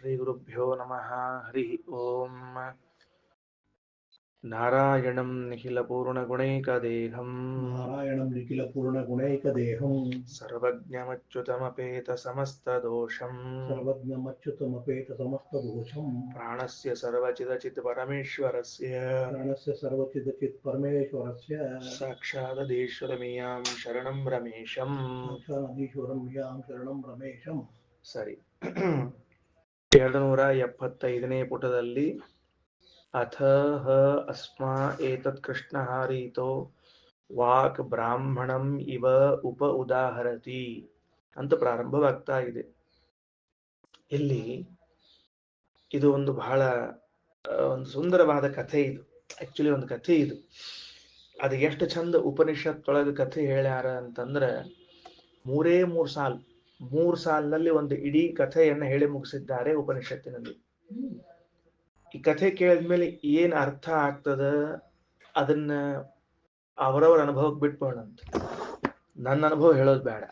ಶ್ರೀಗುರುಭ್ಯೋ ನಮಃ. ಹರಿ ಓಂ. ನಾರಾಯಣಂ ನಿಖಿಲಪೂರ್ಣಗುಣೈಕದೇಹಂ ನಾರಾಯಣಂ ನಿಖಿಲಪೂರ್ಣಗುಣೈಕದೇಹಂ ಸರ್ವಜ್ಞಮಚ್ಯುತಮಪೇತಸಮಸ್ತದೋಷಂ ಸರ್ವಜ್ಞಮಚ್ಯುತಮಪೇತಸಮಸ್ತದೋಷಂ ಪ್ರಾಣಸ್ಯ ಸರ್ವಚಿದಚಿತ್ ಪರಮೇಶ್ವರಸ್ಯ ಪ್ರಾಣಸ್ಯ ಸರ್ವಚಿದಚಿತ್ ಪರಮೇಶ್ವರಸ್ಯ ಸಾಕ್ಷಾದೀಶ್ವರಮಿಯಾಂ ಶರಣಂ ರಮೇಶಂ. ಸಾಕ್ಷಾದೀಶ್ವರಂ ಯಾಂ ಶರಣಂ ರಮೇಶಂ. ಸರಿ, 275ನೇ ಪುಟದಲ್ಲಿ ಅಥ ಹ ಅಸ್ಮಾ ಏತತ್ ಕೃಷ್ಣಹಾರೀತೋ ವಾಕ್ ಬ್ರಾಹ್ಮಣಂ ಇವ ಉಪ ಉದಾಹರತಿ ಅಂತ ಪ್ರಾರಂಭವಾಗ್ತಾ ಇದೆ. ಇಲ್ಲಿ ಇದು ಒಂದು ಬಹಳ ಒಂದು ಸುಂದರವಾದ ಕಥೆ. ಇದು ಆಕ್ಚುಲಿ ಒಂದು ಕಥೆ. ಇದು ಅದು ಎಷ್ಟು ಚಂದ ಉಪನಿಷತ್ತೊಳಗೆ ಕಥೆ ಹೇಳ್ಯಾರ ಅಂತಂದ್ರೆ, ಮೂರು ಸಾಲಿನಲ್ಲಿ ಒಂದು ಇಡೀ ಕಥೆಯನ್ನು ಹೇಳಿ ಮುಗಿಸಿದ್ದಾರೆ ಉಪನಿಷತ್ತಿನಲ್ಲಿ. ಈ ಕಥೆ ಕೇಳಿದ್ಮೇಲೆ ಏನ್ ಅರ್ಥ ಆಗ್ತದ ಅದನ್ನ ಅವರವರ ಅನುಭವಕ್ಕೆ ಬಿಟ್ಬೋಣಂತ. ನನ್ನ ಅನುಭವ ಹೇಳೋದು ಬೇಡ,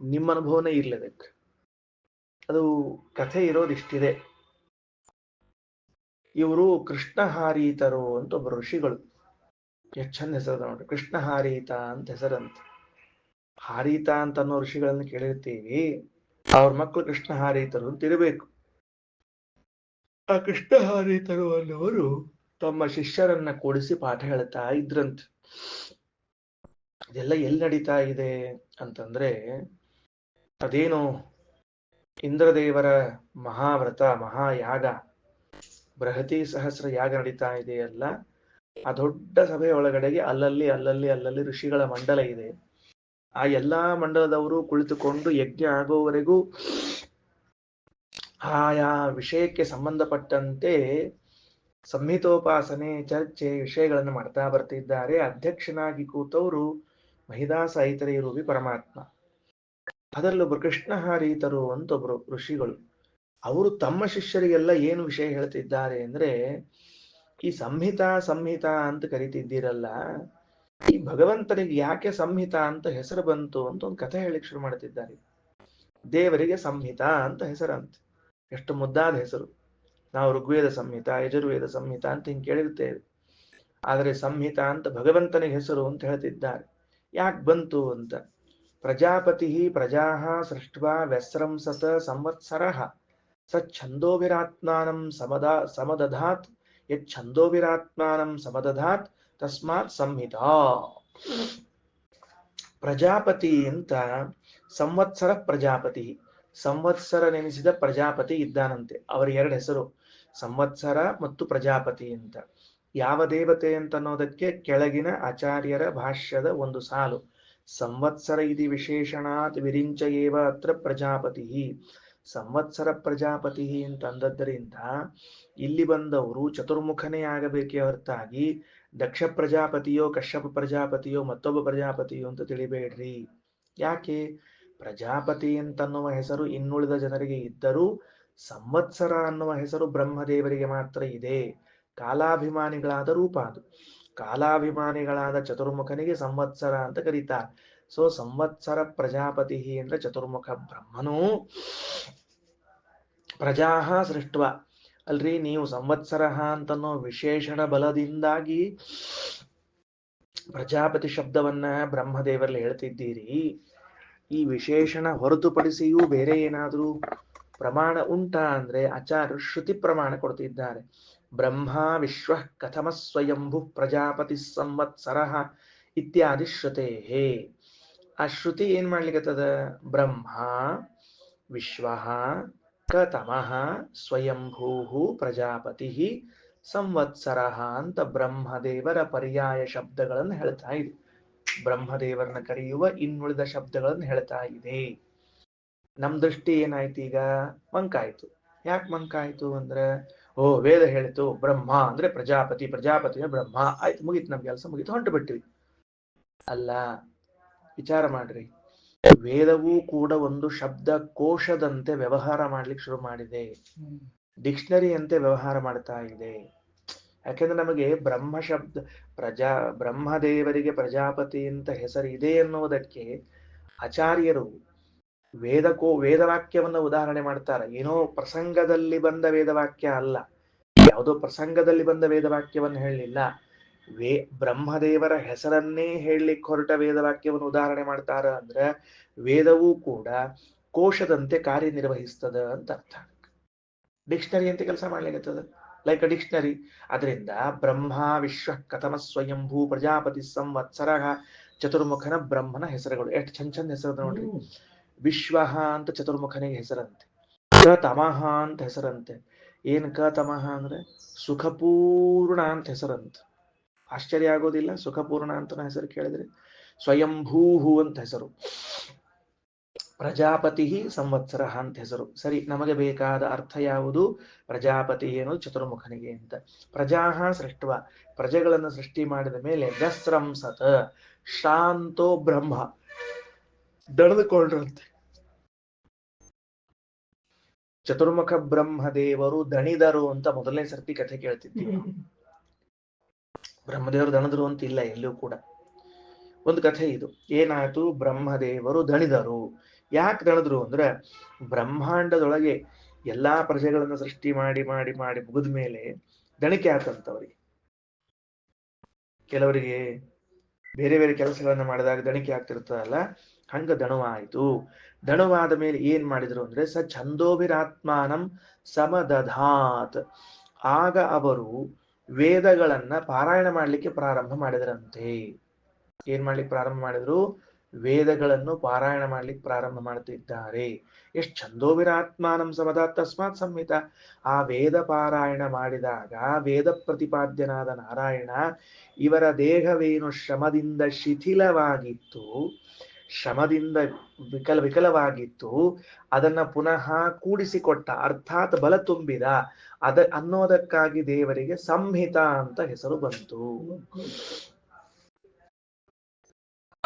ನಿಮ್ಮ ಅನುಭವನೇ ಇರ್ಲೇಬೇಕು. ಅದು ಕಥೆ ಇರೋದಿಷ್ಟಿದೆ. ಇವರು ಕೃಷ್ಣಹಾರೀತರು ಅಂತ ಒಬ್ಬರು ಋಷಿಗಳು. ಎಷ್ಟು ಚಂದ ಹೆಸರು ನೋಡ್ರಿ, ಕೃಷ್ಣಹಾರೀತ ಅಂತ ಹೆಸರಂತ. ಹಾರೀತ ಅಂತ ಅನ್ನೋ ಋಷಿಗಳನ್ನು ಕೇಳಿರ್ತೀವಿ. ಅವ್ರ ಮಕ್ಕಳು ಕೃಷ್ಣಹಾರೀತರು ಅಂತ ಇರಬೇಕು. ಆ ಕೃಷ್ಣಹಾರೀತರು ಅನ್ನೋರು ತಮ್ಮ ಶಿಷ್ಯರನ್ನ ಕೂಡಿಸಿ ಪಾಠ ಹೇಳ್ತಾ ಇದ್ರಂತ. ಇದೆಲ್ಲ ಎಲ್ಲಿ ನಡೀತಾ ಇದೆ ಅಂತಂದ್ರೆ, ಅದೇನು ಇಂದ್ರದೇವರ ಮಹಾವ್ರತ ಮಹಾಯಾಗ ಬೃಹತಿ ಸಹಸ್ರ ಯಾಗ ನಡೀತಾ ಇದೆಯಲ್ಲ, ಆ ದೊಡ್ಡ ಸಭೆ ಒಳಗಡೆಗೆ ಅಲ್ಲಲ್ಲಿ ಋಷಿಗಳ ಮಂಡಲ ಇದೆ. ಆ ಎಲ್ಲಾ ಮಂಡಲದವರು ಕುಳಿತುಕೊಂಡು ಯಜ್ಞ ಆಗುವವರೆಗೂ ಆಯಾ ವಿಷಯಕ್ಕೆ ಸಂಬಂಧಪಟ್ಟಂತೆ ಸಂಹಿತೋಪಾಸನೆ, ಚರ್ಚೆ, ವಿಷಯಗಳನ್ನು ಮಾಡ್ತಾ ಬರ್ತಿದ್ದಾರೆ. ಅಧ್ಯಕ್ಷನಾಗಿ ಕೂತವರು ಮಹಿದಾಸ ಐತರೇಯರೂಪಿ ಪರಮಾತ್ಮ. ಅದರಲ್ಲೊಬ್ಬರು ಕೃಷ್ಣಹಾರೀತರು ಅಂತ ಒಬ್ರು ಋಷಿಗಳು. ಅವರು ತಮ್ಮ ಶಿಷ್ಯರಿಗೆಲ್ಲ ಏನು ವಿಷಯ ಹೇಳ್ತಿದ್ದಾರೆ ಅಂದ್ರೆ, ಈ ಸಂಹಿತ ಅಂತ ಕರಿತಿದ್ದೀರಲ್ಲ, ಈ ಭಗವಂತನಿಗೆ ಯಾಕೆ ಸಂಹಿತ ಅಂತ ಹೆಸರು ಬಂತು ಅಂತ ಒಂದು ಕಥೆ ಹೇಳಿಕ್ ಶುರು ಮಾಡ್ತಿದ್ದಾರೆ. ದೇವರಿಗೆ ಸಂಹಿತ ಅಂತ ಹೆಸರಂತ. ಎಷ್ಟು ಮುದ್ದಾದ ಹೆಸರು. ನಾವು ಋಗ್ವೇದ ಸಂಹಿತ, ಯಜುರ್ವೇದ ಸಂಹಿತ ಅಂತ ಹಿಂಗೆ ಕೇಳಿರ್ತೇವೆ. ಆದರೆ ಸಂಹಿತ ಅಂತ ಭಗವಂತನಿಗೆ ಹೆಸರು ಅಂತ ಹೇಳ್ತಿದ್ದಾರೆ. ಯಾಕೆ ಬಂತು ಅಂತ, ಪ್ರಜಾಪತಿ ಪ್ರಜಾ ಸೃಷ್ಟ್ವಾ ವ್ಯಸ್ರಂಸತ ಸಂವತ್ಸರಃ ಸ ಛಂದೋವಿರಾತ್ಮಾನಂ ಸಮದಧಾತ್ ಯತ್ ಛಂದೋವಿರಾತ್ಮಾನಂ ಸಮದಧಾತ್ ತಸ್ಮಾತ್ ಸಂಹಿತಾ. ಪ್ರಜಾಪತಿ ಅಂತ ಸಂವತ್ಸರ ಪ್ರಜಾಪತಿ, ಸಂವತ್ಸರ ನೆನೆಸಿದ ಪ್ರಜಾಪತಿ ಇದ್ದಾನಂತೆ. ಅವರ ಎರಡು ಹೆಸರು, ಸಂವತ್ಸರ ಮತ್ತು ಪ್ರಜಾಪತಿ ಅಂತ. ಯಾವ ದೇವತೆ ಅಂತ ಅನ್ನೋದಕ್ಕೆ ಕೆಳಗಿನ ಆಚಾರ್ಯರ ಭಾಷ್ಯದ ಒಂದು ಸಾಲು, ಸಂವತ್ಸರ ಇತಿ ವಿಶೇಷಣಾತ್ ವಿರಿಂಚಯೇವ ಅತ್ರ ಪ್ರಜಾಪತಿ. ಸಂವತ್ಸರ ಪ್ರಜಾಪತಿ ಅಂತ ಅಂದದ್ದರಿಂದ ಇಲ್ಲಿ ಬಂದವರು ಚತುರ್ಮುಖನೇ ಆಗಬೇಕೇ ಹೊರತಾಗಿ ದಕ್ಷ ಪ್ರಜಾಪತಿಯೋ ಕಶ್ಯಪ ಪ್ರಜಾಪತಿಯೋ ಮತ್ತೊಬ್ಬ ಪ್ರಜಾಪತಿಯೋ ಅಂತ ತಿಳಿಬೇಡ್ರಿ. ಯಾಕೆ? ಪ್ರಜಾಪತಿ ಅಂತನ್ನುವ ಹೆಸರು ಇನ್ನುಳಿದ ಜನರಿಗೆ ಇದ್ದರೂ ಸಂವತ್ಸರ ಅನ್ನುವ ಹೆಸರು ಬ್ರಹ್ಮದೇವರಿಗೆ ಮಾತ್ರ ಇದೆ. ಕಾಲಾಭಿಮಾನಿಗಳಾದ ರೂಪ ಅದು. ಕಾಲಾಭಿಮಾನಿಗಳಾದ ಚತುರ್ಮುಖನಿಗೆ ಸಂವತ್ಸರ ಅಂತ ಕರೀತಾರೆ. ಸೊ ಸಂವತ್ಸರ ಪ್ರಜಾಪತಿ ಅಂದ್ರೆ ಚತುರ್ಮುಖ ಬ್ರಹ್ಮನು ಪ್ರಜಾಹ ಸೃಷ್ಟ್ವ. ಅಲ್ರಿ, ನೀವು ಸಂವತ್ಸರ ಅಂತನ್ನೋ ವಿಶೇಷಣ ಬಲದಿಂದಾಗಿ ಪ್ರಜಾಪತಿ ಶಬ್ದವನ್ನ ಬ್ರಹ್ಮದೇವರಲ್ಲಿ ಹೇಳ್ತಿದ್ದೀರಿ. ಈ ವಿಶೇಷಣ ಹೊರತುಪಡಿಸಿಯೂ ಬೇರೆ ಏನಾದರೂ ಪ್ರಮಾಣ ಉಂಟಾ ಅಂದ್ರೆ ಆಚಾರ್ಯರು ಶ್ರುತಿ ಪ್ರಮಾಣ ಕೊಡ್ತಿದ್ದಾರೆ. ಬ್ರಹ್ಮ ವಿಶ್ವ ಕಥಮ ಸ್ವಯಂಭು ಪ್ರಜಾಪತಿ ಸಂವತ್ಸರ ಇತ್ಯಾದಿ ಶ್ರುತೇ. ಆ ಶ್ರುತಿ ಏನ್ ಮಾಡ್ಲಿಕ್ಕತ್ತದ? ಬ್ರಹ್ಮ ವಿಶ್ವ ಕತಮಃ ಸ್ವಯಂಭೂ ಪ್ರಜಾಪತಿ ಸಂವತ್ಸರ ಅಂತ ಬ್ರಹ್ಮದೇವರ ಪರ್ಯಾಯ ಶಬ್ದಗಳನ್ನು ಹೇಳ್ತಾ ಇದೆ. ಬ್ರಹ್ಮದೇವರನ್ನ ಕರೆಯುವ ಇನ್ನುಳಿದ ಶಬ್ದಗಳನ್ನು ಹೇಳ್ತಾ ಇದೆ. ನಮ್ ದೃಷ್ಟಿ ಏನಾಯ್ತು? ಈಗ ಮಂಕಾಯ್ತು. ಯಾಕೆ ಮಂಕಾಯ್ತು ಅಂದ್ರೆ, ಓ ವೇದ ಹೇಳಿತು ಬ್ರಹ್ಮ ಅಂದ್ರೆ ಪ್ರಜಾಪತಿ, ಪ್ರಜಾಪತಿ ಬ್ರಹ್ಮ, ಆಯ್ತು, ಮುಗೀತು, ನಮ್ ಕೆಲಸ ಮುಗೀತು, ಹೊಂಟು ಬಿಟ್ಟಿವಿ. ಅಲ್ಲ, ವಿಚಾರ ಮಾಡ್ರಿ. ವೇದವೂ ಕೂಡ ಒಂದು ಶಬ್ದ ಕೋಶದಂತೆ ವ್ಯವಹಾರ ಮಾಡ್ಲಿಕ್ಕೆ ಶುರು ಮಾಡಿದೆ. ಡಿಕ್ಷನರಿ ಅಂತೆ ವ್ಯವಹಾರ ಮಾಡ್ತಾ ಇದೆ. ಯಾಕೆಂದ್ರೆ ನಮಗೆ ಬ್ರಹ್ಮ ಶಬ್ದ ಬ್ರಹ್ಮದೇವರಿಗೆ ಪ್ರಜಾಪತಿ ಅಂತ ಹೆಸರು ಇದೆ ಅನ್ನುವುದಕ್ಕೆ ಆಚಾರ್ಯರು ವೇದವಾಕ್ಯವನ್ನ ಉದಾಹರಣೆ ಮಾಡ್ತಾರೆ. ಏನೋ ಪ್ರಸಂಗದಲ್ಲಿ ಬಂದ ವೇದವಾಕ್ಯ ಅಲ್ಲ, ಯಾವುದೋ ಪ್ರಸಂಗದಲ್ಲಿ ಬಂದ ವೇದವಾಕ್ಯವನ್ನು ಹೇಳಲಿಲ್ಲ. ಬ್ರಹ್ಮದೇವರ ಹೆಸರನ್ನೇ ಹೇಳಲಿಕ್ಕೆ ಹೊರಟ ವೇದವಾಕ್ಯವನ್ನು ಉದಾಹರಣೆ ಮಾಡ್ತಾರ ಅಂದ್ರೆ ವೇದವೂ ಕೂಡ ಕೋಶದಂತೆ ಕಾರ್ಯನಿರ್ವಹಿಸ್ತದ ಅಂತ ಅರ್ಥ. ಡಿಕ್ಷನರಿ ಅಂತ ಕೆಲಸ ಮಾಡ್ಲಿಕ್ಕತ್ತದ, ಲೈಕ್ ಅ ಡಿಕ್ಷನರಿ. ಅದರಿಂದ ಬ್ರಹ್ಮ ವಿಶ್ವ ಕಥಮ ಸ್ವಯಂಭೂ ಪ್ರಜಾಪತಿ ಸಂವತ್ಸರ ಚತುರ್ಮುಖನ ಬ್ರಹ್ಮನ ಹೆಸರುಗಳು ಎಷ್ಟು ಚಂದ ಹೆಸರು ನೋಡ್ರಿ. ವಿಶ್ವ ಅಂತ ಚತುರ್ಮುಖನಿಗೆ ಹೆಸರಂತೆ, ಕತಮಃ ಅಂತ ಹೆಸರಂತೆ. ಏನ್ ಕತಮಃ ಅಂದ್ರೆ ಸುಖಪೂರ್ಣ ಅಂತ ಹೆಸರಂತೆ. ಆಶ್ಚರ್ಯ ಆಗೋದಿಲ್ಲ? ಸುಖಪೂರ್ಣ ಅಂತ ಹೆಸರು ಕೇಳಿದ್ರೆ. ಸ್ವಯಂಭೂಹು ಅಂತ ಹೆಸರು. ಪ್ರಜಾಪತಿ ಸಂವತ್ಸರ ಅಂತ ಹೆಸರು. ಸರಿ, ನಮಗೆ ಬೇಕಾದ ಅರ್ಥ ಯಾವುದು? ಪ್ರಜಾಪತಿ ಏನು ಚತುರ್ಮುಖನಿಗೆ ಅಂತ. ಪ್ರಜಾಹ ಸೃಷ್ಟವ, ಪ್ರಜೆಗಳನ್ನು ಸೃಷ್ಟಿ ಮಾಡಿದ ಮೇಲೆ ವ್ಯಸ್ರಂಸತ ಶಾಂತೋ ಬ್ರಹ್ಮ, ದಣಿದುಕೊಂಡ್ರಂತೆ. ಚತುರ್ಮುಖ ಬ್ರಹ್ಮದೇವರು ದಣಿದರು ಅಂತ ಮೊದಲನೇ ಸರ್ತಿ ಕಥೆ ಕೇಳ್ತಿದ್ದೀವಿ. ಬ್ರಹ್ಮದೇವರು ದಣಿದ್ರು ಅಂತ ಇಲ್ಲ ಎಲ್ಲೂ ಕೂಡ. ಒಂದು ಕಥೆ ಇದು. ಏನಾಯ್ತು? ಬ್ರಹ್ಮದೇವರು ದಣಿದರು. ಯಾಕೆ ದಣಿದ್ರು ಅಂದ್ರೆ ಬ್ರಹ್ಮಾಂಡದೊಳಗೆ ಎಲ್ಲಾ ಪ್ರಜೆಗಳನ್ನು ಸೃಷ್ಟಿ ಮಾಡಿ ಮಾಡಿ ಮಾಡಿ ಮುಗಿದ ಮೇಲೆ ದಣಿಕೆ ಆತಂತವ್ರಿಗೆ. ಕೆಲವರಿಗೆ ಬೇರೆ ಬೇರೆ ಕೆಲಸಗಳನ್ನ ಮಾಡಿದಾಗ ದಣಿಕೆ ಆಗ್ತಿರ್ತದಲ್ಲ, ಹಂಗ ದಣವಾಯಿತು. ದಣವಾದ ಮೇಲೆ ಏನ್ ಮಾಡಿದ್ರು ಅಂದ್ರೆ ಸ ಛಂದೋಭಿರಾತ್ಮಾನಂ ಸಮದಧಾತ್. ಆಗ ಅವರು ವೇದಗಳನ್ನ ಪಾರಾಯಣ ಮಾಡ್ಲಿಕ್ಕೆ ಪ್ರಾರಂಭ ಮಾಡಿದ್ರಂತೆ. ಏನ್ ಮಾಡ್ಲಿಕ್ಕೆ ಪ್ರಾರಂಭ ಮಾಡಿದ್ರು? ವೇದಗಳನ್ನು ಪಾರಾಯಣ ಮಾಡ್ಲಿಕ್ಕೆ ಪ್ರಾರಂಭ ಮಾಡ್ತಿದ್ದಾರೆ. ಎಷ್ಟು ಛಂದೋಭಿರಾತ್ಮಾನಂ ಸಮದಧಾತ್ ತಸ್ಮಾತ್ ಸಂಹಿತ. ಆ ವೇದ ಪಾರಾಯಣ ಮಾಡಿದಾಗ ವೇದ ಪ್ರತಿಪಾದ್ಯನಾದ ನಾರಾಯಣ ಇವರ ದೇಹವೇನು ಶ್ರಮದಿಂದ ಶಿಥಿಲವಾಗಿತ್ತು, ಶ್ರಮದಿಂದ ವಿಕಲವಾಗಿತ್ತು, ಅದನ್ನ ಪುನಃ ಕೂಡಿಸಿಕೊಟ್ಟ, ಅರ್ಥಾತ್ ಬಲ ತುಂಬಿದ. ಅನ್ನೋದಕ್ಕಾಗಿ ದೇವರಿಗೆ ಸಂಹಿತ ಅಂತ ಹೆಸರು ಬಂತು.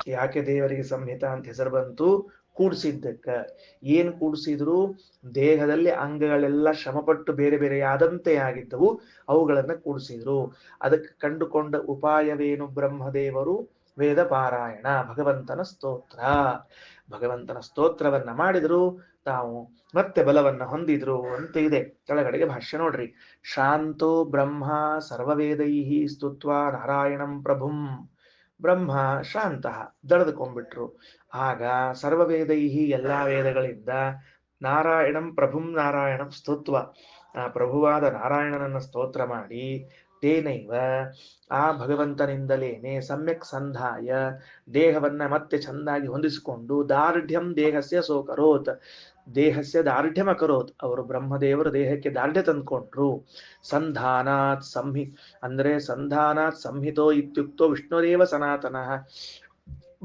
ಯಾಕೆ ದೇವರಿಗೆ ಸಂಹಿತ ಅಂತ ಹೆಸರು ಬಂತು? ಕೂಡಿಸಿದ್ದಕ್ಕ. ಏನ್ ಕೂಡಿಸಿದ್ರು? ದೇಹದಲ್ಲಿ ಅಂಗಗಳೆಲ್ಲ ಶ್ರಮಪಟ್ಟು ಬೇರೆ ಬೇರೆ ಆದಂತೆ ಆಗಿದ್ದವು, ಅವುಗಳನ್ನ ಕೂಡಿಸಿದ್ರು. ಅದಕ್ಕೆ ಕಂಡುಕೊಂಡ ಉಪಾಯವೇನು? ಬ್ರಹ್ಮದೇವರು ವೇದ ಪಾರಾಯಣ, ಭಗವಂತನ ಸ್ತೋತ್ರ. ಭಗವಂತನ ಸ್ತೋತ್ರವನ್ನ ಮಾಡಿದ್ರು, ತಾವು ಮತ್ತೆ ಬಲವನ್ನ ಹೊಂದಿದ್ರು ಅಂತ ಇದೆ. ಕೆಳಗಡೆಗೆ ಭಾಷ್ಯ ನೋಡ್ರಿ. ಶಾಂತೋ ಬ್ರಹ್ಮ ಸರ್ವವೇದೈಹಿ ಸ್ತುತ್ವಾ ನಾರಾಯಣಂ ಪ್ರಭುಂ. ಬ್ರಹ್ಮ ಶಾಂತ, ದಳೆದುಕೊಂಡ್ಬಿಟ್ರು. ಆಗ ಸರ್ವವೇದೈಹಿ ಎಲ್ಲಾ ವೇದಗಳಿಂದ ನಾರಾಯಣಂ ಪ್ರಭುಂ ನಾರಾಯಣಂ ಸ್ತುತ್ವ, ಆ ಪ್ರಭುವಾದ ನಾರಾಯಣನನ್ನ ಸ್ತೋತ್ರ ಮಾಡಿ ತೇನೈವ ಆ ಭಗವಂತನಿಂದಲೇನೆ ಸಮ್ಯಕ್ ಸಂಧಾಯ ದೇಹವನ್ನ ಮತ್ತೆ ಚೆನ್ನಾಗಿ ಹೊಂದಿಸಿಕೊಂಡು ದಾರ್ಢ್ಯಂ ದೇಹಸ್ಯ ಸೋಕರೋತ್, ದೇಹಸ್ಯ ದಾರ್ಢ್ಯಂ ಅಕರೋತ್. ಅವರು ಬ್ರಹ್ಮದೇವರು ದೇಹಕ್ಕೆ ದಾರ್ಢ್ಯ ತಂದ್ಕೊಂಡ್ರು. ಸಂಧಾನಾತ್ ಅಂದ್ರೆ ಸಂಧಾನಾತ್ ಸಂಹಿತೋ ಇತ್ಯುಕ್ತೋ ವಿಷ್ಣುರೇವ ಸನಾತನಃ.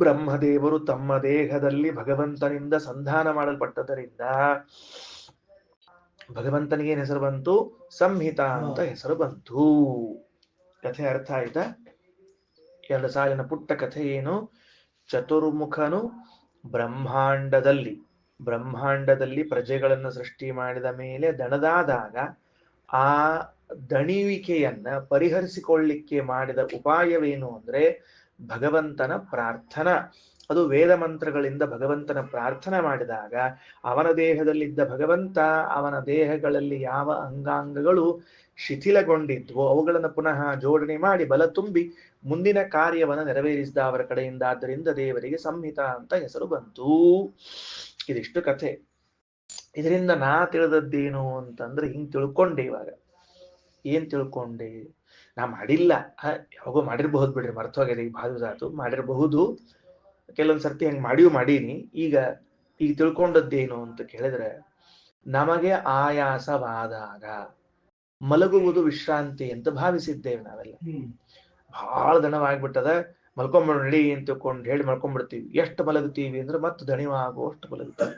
ಬ್ರಹ್ಮದೇವರು ತಮ್ಮ ದೇಹದಲ್ಲಿ ಭಗವಂತನಿಂದ ಸಂಧಾನ ಮಾಡಲ್ಪಟ್ಟದರಿಂದ ಭಗವಂತನಿಗೆ ಏನ್ ಹೆಸರು ಬಂತು? ಸಂಹಿತ ಅಂತ ಹೆಸರು ಬಂತು. ಕಥೆ ಅರ್ಥ ಆಯ್ತಾ? 2 ಸಾಲಿನ ಪುಟ್ಟ ಕಥೆ ಏನು? ಚತುರ್ಮುಖನು ಬ್ರಹ್ಮಾಂಡದಲ್ಲಿ ಪ್ರಜೆಗಳನ್ನು ಸೃಷ್ಟಿ ಮಾಡಿದ ಮೇಲೆ ದಣದಾದಾಗ ಆ ದಣಿವಿಕೆಯನ್ನ ಪರಿಹರಿಸಿಕೊಳ್ಳಿಕ್ಕೆ ಮಾಡಿದ ಉಪಾಯವೇನು ಅಂದ್ರೆ ಭಗವಂತನ ಪ್ರಾರ್ಥನಾ. ಅದು ವೇದ ಮಂತ್ರಗಳಿಂದ ಭಗವಂತನ ಪ್ರಾರ್ಥನೆ ಮಾಡಿದಾಗ ಅವನ ದೇಹದಲ್ಲಿದ್ದ ಭಗವಂತ ಅವನ ದೇಹಗಳಲ್ಲಿ ಯಾವ ಅಂಗಾಂಗಗಳು ಶಿಥಿಲಗೊಂಡಿದ್ವೋ ಅವುಗಳನ್ನು ಪುನಃ ಜೋಡಣೆ ಮಾಡಿ ಬಲ ತುಂಬಿ ಮುಂದಿನ ಕಾರ್ಯವನ್ನು ನೆರವೇರಿಸಿದ ಅವರ ಕಡೆಯಿಂದ. ಆದ್ದರಿಂದ ದೇವರಿಗೆ ಸಂಹಿತ ಅಂತ ಹೆಸರು ಬಂತು. ಇದಿಷ್ಟು ಕಥೆ. ಇದರಿಂದ ನಾ ತಿಳಿದದ್ದೇನು ಅಂತಂದ್ರೆ ಹಿಂಗ್ ತಿಳ್ಕೊಂಡೆ. ಇವಾಗ ಏನ್ ತಿಳ್ಕೊಂಡೆ? ನಾ ಮಾಡಿಲ್ಲ, ಯಾವಾಗೋ ಮಾಡಿರ್ಬಹುದು ಬಿಡ್ರಿ, ಮರ್ತೋಗ್ಯದ, ಈಗ ಭಾಳ ಮಾಡಿರಬಹುದು. ಕೆಲವೊಂದ್ ಸರ್ತಿ ಹಂಗ್ ಮಾಡೀನಿ. ಈಗ ತಿಳ್ಕೊಂಡದ್ದೇನು ಅಂತ ಕೇಳಿದ್ರೆ, ನಮಗೆ ಆಯಾಸವಾದಾಗ ಮಲಗುವುದು ವಿಶ್ರಾಂತಿ ಅಂತ ಭಾವಿಸಿದ್ದೇವೆ ನಾವೆಲ್ಲ. ಬಹಳ ದಣವಾಗ್ಬಿಟ್ಟದ, ಮಲ್ಕೊಂಡ್ಬಿಡ ನಡಿ ಅಂತ ತಿಳ್ಕೊಂಡು ಹೇಳಿ ಮಲ್ಕೊಂಡ್ಬಿಡ್ತೀವಿ. ಎಷ್ಟು ಮಲಗುತ್ತೀವಿ ಅಂದ್ರೆ ಮತ್ತೆ ದಣಿವಾಗುವಷ್ಟು ಮಲಗುತ್ತೀವಿ.